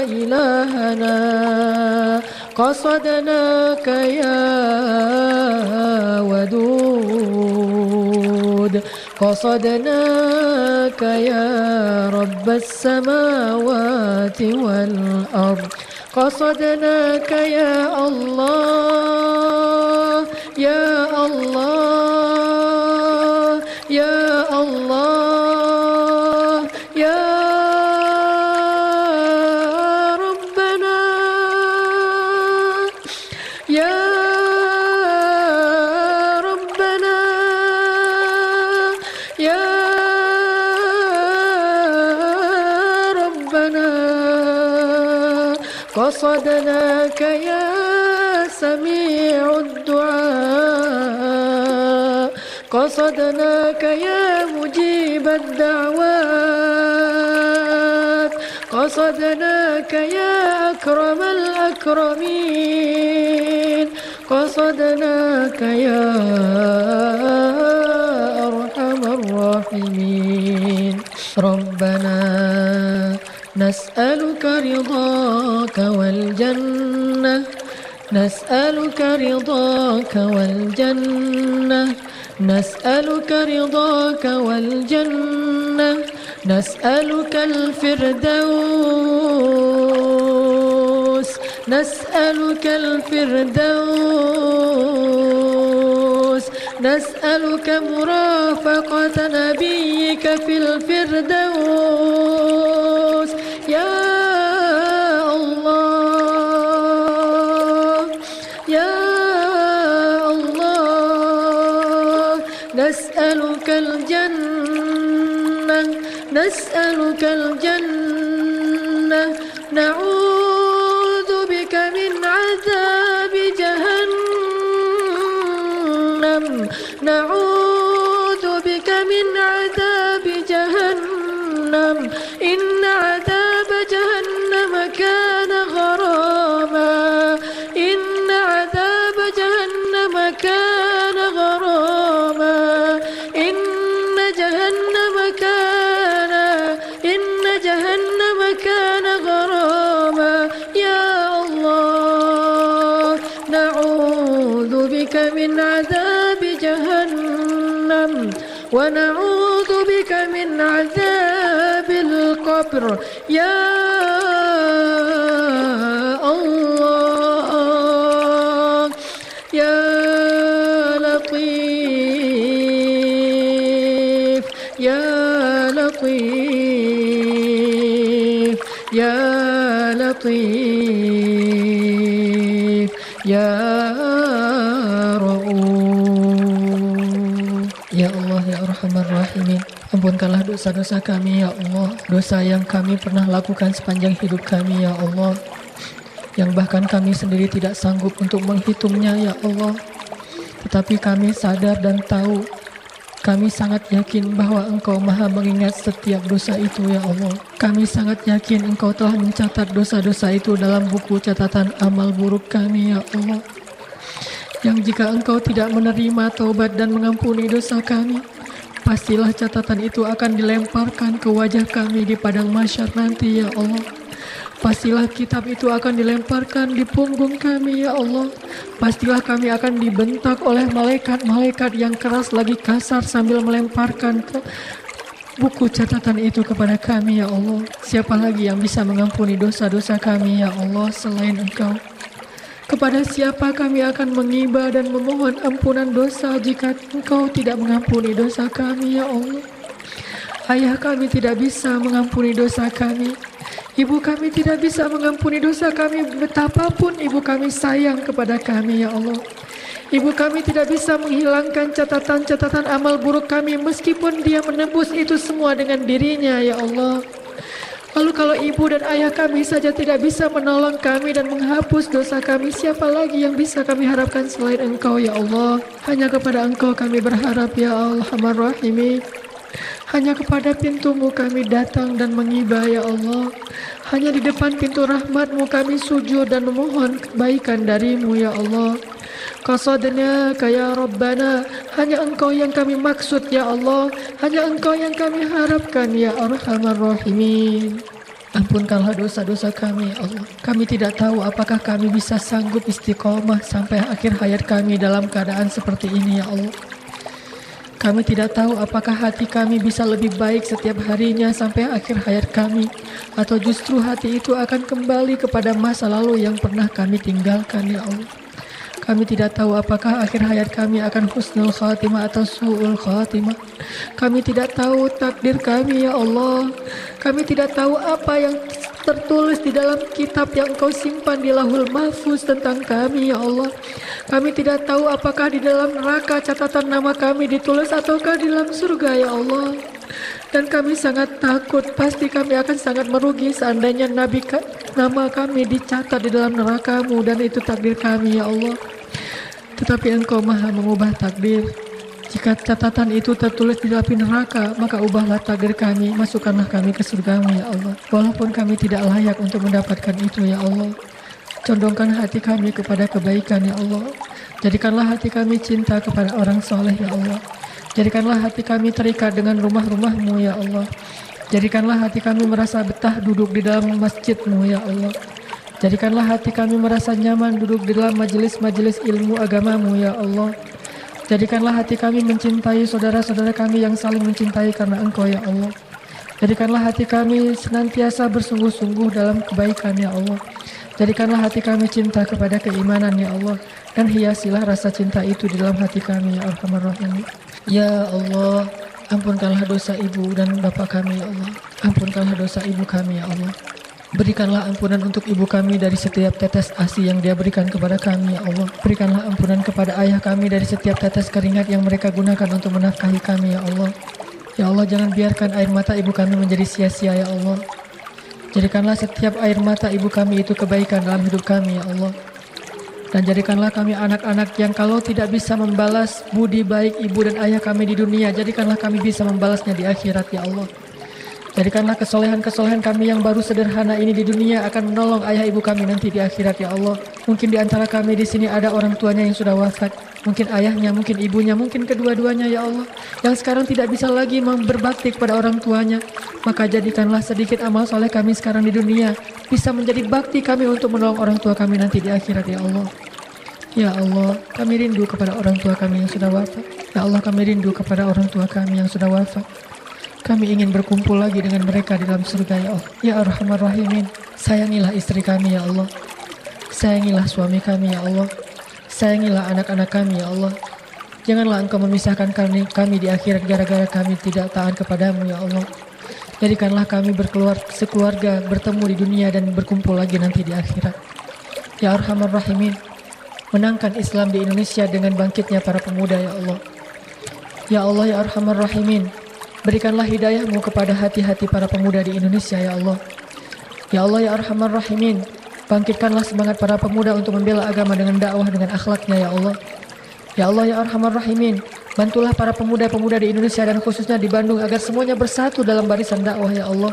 إلهنا، قصدناك يا ودود، قصدناك يا رب السماوات والأرض، قصدناك يا الله يا الله يا الله يا ربنا يا ربنا يا ربنا. قصدناك يا سميع الدعاء، قصدناك يا مجيب الدعوات، قصدناك يا أكرم الأكرمين، قصدناك يا أرحم الراحمين. ربنا نسألك رضاك والجنة، نسألك رضاك والجنة، نسألك رضاك والجنة، نسألك الفردوس، نسألك الفردوس، نسألك مرافقة نبيك في الفردوس يا الله يا الله. نسألك الجنة، نسألك الجنة، نعوذ بك من عذاب جهنم، نعوذ بك من عذاب جهنم، إن عذاب جهنم كان غراما، إن عذاب جهنم كان غراما، إن جهنم كان كان غراما يا الله نعوذ بك من عذاب جهنم ونعوذ بك من عذاب القبر يا الله يا لطيف يا لطيف يا لطيف يا رؤوف يا الله يا Arhamar Rahimin. Ampunkanlah dosa-dosa kami ya Allah, dosa yang kami pernah lakukan sepanjang hidup kami ya Allah, yang bahkan kami sendiri tidak sanggup untuk menghitungnya ya Allah. Tetapi kami sadar dan tahu, kami sangat yakin bahwa Engkau maha mengingat setiap dosa itu ya Allah. Kami sangat yakin Engkau telah mencatat dosa-dosa itu dalam buku catatan amal buruk kami ya Allah, yang jika Engkau tidak menerima taubat dan mengampuni dosa kami, pastilah catatan itu akan dilemparkan ke wajah kami di padang mahsyar nanti ya Allah. Pastilah kitab itu akan dilemparkan di punggung kami ya Allah. Pastilah kami akan dibentak oleh malaikat-malaikat yang keras lagi kasar sambil melemparkan ke buku catatan itu kepada kami ya Allah. Siapa lagi yang bisa mengampuni dosa-dosa kami ya Allah selain Engkau? Kepada siapa kami akan mengiba dan memohon ampunan dosa jika Engkau tidak mengampuni dosa kami ya Allah? Ayah kami tidak bisa mengampuni dosa kami. Ibu kami tidak bisa mengampuni dosa kami betapapun ibu kami sayang kepada kami ya Allah. Ibu kami tidak bisa menghilangkan catatan-catatan amal buruk kami meskipun dia menebus itu semua dengan dirinya ya Allah. Lalu kalau ibu dan ayah kami saja tidak bisa menolong kami dan menghapus dosa kami, siapa lagi yang bisa kami harapkan selain Engkau ya Allah? Hanya kepada Engkau kami berharap ya Arhamar Rahimin. Hanya kepada pintu-Mu kami datang dan mengiba ya Allah. Hanya di depan pintu rahmat-Mu kami sujud dan memohon kebaikan dari-Mu ya Allah. Qasadna ya Rabbana, hanya Engkau yang kami maksud ya Allah, hanya Engkau yang kami harapkan ya Arhamar Rahimin. Ampunkanlah dosa-dosa kami ya Allah. Kami tidak tahu apakah kami bisa sanggup istiqomah sampai akhir hayat kami dalam keadaan seperti ini ya Allah. Kami tidak tahu apakah hati kami bisa lebih baik setiap harinya sampai akhir hayat kami, atau justru hati itu akan kembali kepada masa lalu yang pernah kami tinggalkan ya Allah. Kami tidak tahu apakah akhir hayat kami akan husnul khatimah atau su'ul khatimah. Kami tidak tahu takdir kami ya Allah. Kami tidak tahu apa yang tertulis di dalam kitab yang Engkau simpan di Lauhul Mahfuz tentang kami ya Allah. Kami tidak tahu apakah di dalam neraka catatan nama kami ditulis ataukah di dalam surga ya Allah. Dan kami sangat takut, pasti kami akan sangat merugi seandainya nama kami dicatat di dalam neraka-Mu dan itu takdir kami ya Allah. Tetapi Engkau maha mengubah takdir. Jika catatan itu tertulis di dalam neraka, maka ubahlah takdir kami, masukkanlah kami ke surga-Mu ya Allah. Walaupun kami tidak layak untuk mendapatkan itu ya Allah. Condongkan hati kami kepada kebaikan ya Allah. Jadikanlah hati kami cinta kepada orang soleh ya Allah. Jadikanlah hati kami terikat dengan rumah-rumah-Mu ya Allah. Jadikanlah hati kami merasa betah duduk di dalam masjid-Mu ya Allah. Jadikanlah hati kami merasa nyaman duduk di dalam majelis-majelis ilmu agama-Mu ya Allah. Jadikanlah hati kami mencintai saudara-saudara kami yang saling mencintai karena Engkau ya Allah. Jadikanlah hati kami senantiasa bersungguh-sungguh dalam kebaikan ya Allah. Jadikanlah hati kami cinta kepada keimanan ya Allah. Dan hiasilah rasa cinta itu di dalam hati kami ya Arhamar Rahimin. Ya Allah, ampunkanlah dosa ibu dan bapak kami ya Allah. Ampunkanlah dosa ibu kami ya Allah. Berikanlah ampunan untuk ibu kami dari setiap tetes ASI yang dia berikan kepada kami ya Allah. Berikanlah ampunan kepada ayah kami dari setiap tetes keringat yang mereka gunakan untuk menafkahi kami ya Allah. Ya Allah, jangan biarkan air mata ibu kami menjadi sia-sia ya Allah. Jadikanlah setiap air mata ibu kami itu kebaikan dalam hidup kami ya Allah. Dan jadikanlah kami anak-anak yang kalau tidak bisa membalas budi baik ibu dan ayah kami di dunia, jadikanlah kami bisa membalasnya di akhirat ya Allah. Jadikanlah kesolehan-kesolehan kami yang baru sederhana ini di dunia akan menolong ayah ibu kami nanti di akhirat ya Allah. Mungkin di antara kami di sini ada orang tuanya yang sudah wafat. Mungkin ayahnya, mungkin ibunya, mungkin kedua-duanya ya Allah. Yang sekarang tidak bisa lagi berbakti kepada orang tuanya. Maka jadikanlah sedikit amal soleh kami sekarang di dunia bisa menjadi bakti kami untuk menolong orang tua kami nanti di akhirat ya Allah. Ya Allah, kami rindu kepada orang tua kami yang sudah wafat. Ya Allah, kami rindu kepada orang tua kami yang sudah wafat. Kami ingin berkumpul lagi dengan mereka di dalam surga ya Allah. Ya Arhamar Rahimin, sayangilah istri kami ya Allah. Sayangilah suami kami ya Allah. Sayangilah anak-anak kami ya Allah. Janganlah Engkau memisahkan kami di akhirat gara-gara kami tidak taat kepadamu ya Allah. Jadikanlah kami sekeluarga bertemu di dunia dan berkumpul lagi nanti di akhirat. Ya Arhamar Rahimin, menangkan Islam di Indonesia dengan bangkitnya para pemuda ya Allah. Ya Allah ya Arhamar Rahimin, berikanlah hidayah-Mu kepada hati-hati para pemuda di Indonesia ya Allah. Ya Allah ya Arhamar Rahimin, bangkitkanlah semangat para pemuda untuk membela agama dengan dakwah dengan akhlaknya ya Allah. Ya Allah ya Arhamar Rahimin, bantulah para pemuda-pemuda di Indonesia dan khususnya di Bandung agar semuanya bersatu dalam barisan dakwah ya Allah.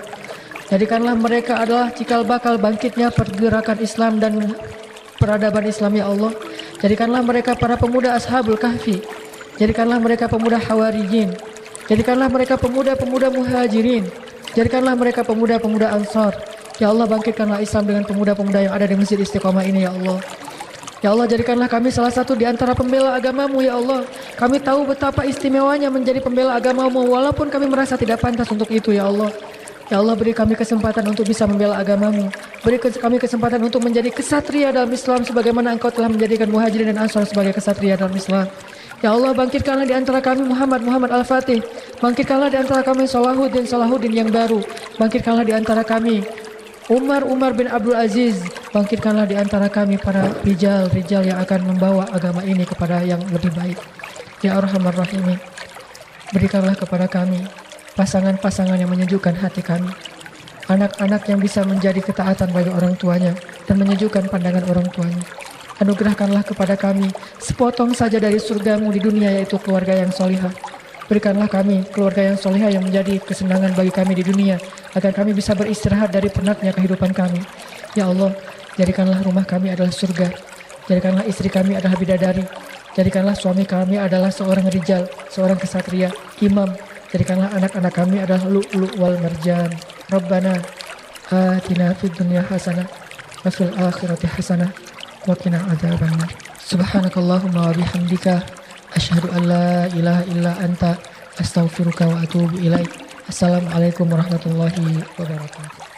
Jadikanlah mereka adalah cikal bakal bangkitnya pergerakan Islam dan peradaban Islam ya Allah. Jadikanlah mereka para pemuda Ashabul Kahfi. Jadikanlah mereka pemuda Hawarijin. Jadikanlah mereka pemuda-pemuda Muhajirin. Jadikanlah mereka pemuda-pemuda Ansar. Ya Allah, bangkitkanlah Islam dengan pemuda-pemuda yang ada di Masjid Istiqomah ini ya Allah. Ya Allah, jadikanlah kami salah satu di antara pembela agama-Mu ya Allah. Kami tahu betapa istimewanya menjadi pembela agama-Mu walaupun kami merasa tidak pantas untuk itu ya Allah. Ya Allah, beri kami kesempatan untuk bisa membela agama-Mu. Beri kami kesempatan untuk menjadi kesatria dalam Islam sebagaimana Engkau telah menjadikan Muhajirin dan Ansar sebagai kesatria dalam Islam. Ya Allah, bangkitkanlah di antara kami Muhammad Al-Fatih. Bangkitkanlah di antara kami Salahuddin yang baru. Bangkitkanlah di antara kami Umar bin Abdul Aziz. Bangkitkanlah di antara kami para rijal yang akan membawa agama ini kepada yang lebih baik. Ya Arhamar Rahimin, berikanlah kepada kami pasangan-pasangan yang menyejukkan hati kami. Anak-anak yang bisa menjadi ketaatan bagi orang tuanya dan menyejukkan pandangan orang tuanya. Anugerahkanlah kepada kami sepotong saja dari surga-Mu di dunia, yaitu keluarga yang solihah. Berikanlah kami keluarga yang solihah yang menjadi kesenangan bagi kami di dunia, agar kami bisa beristirahat dari penatnya kehidupan kami. Ya Allah, jadikanlah rumah kami adalah surga. Jadikanlah istri kami adalah bidadari. Jadikanlah suami kami adalah seorang rijal, seorang kesatria, imam. Jadikanlah anak-anak kami adalah lu'lu' wal marjan. Rabbana atina fid dunya hasanah wa fil akhirati hasanah wa qina adzabannar. Subhanakallahumma wa bihamdika asyhadu an la ilaha illa anta astaghfiruka wa atubu ilaik. Assalamualaikum warahmatullahi wabarakatuh.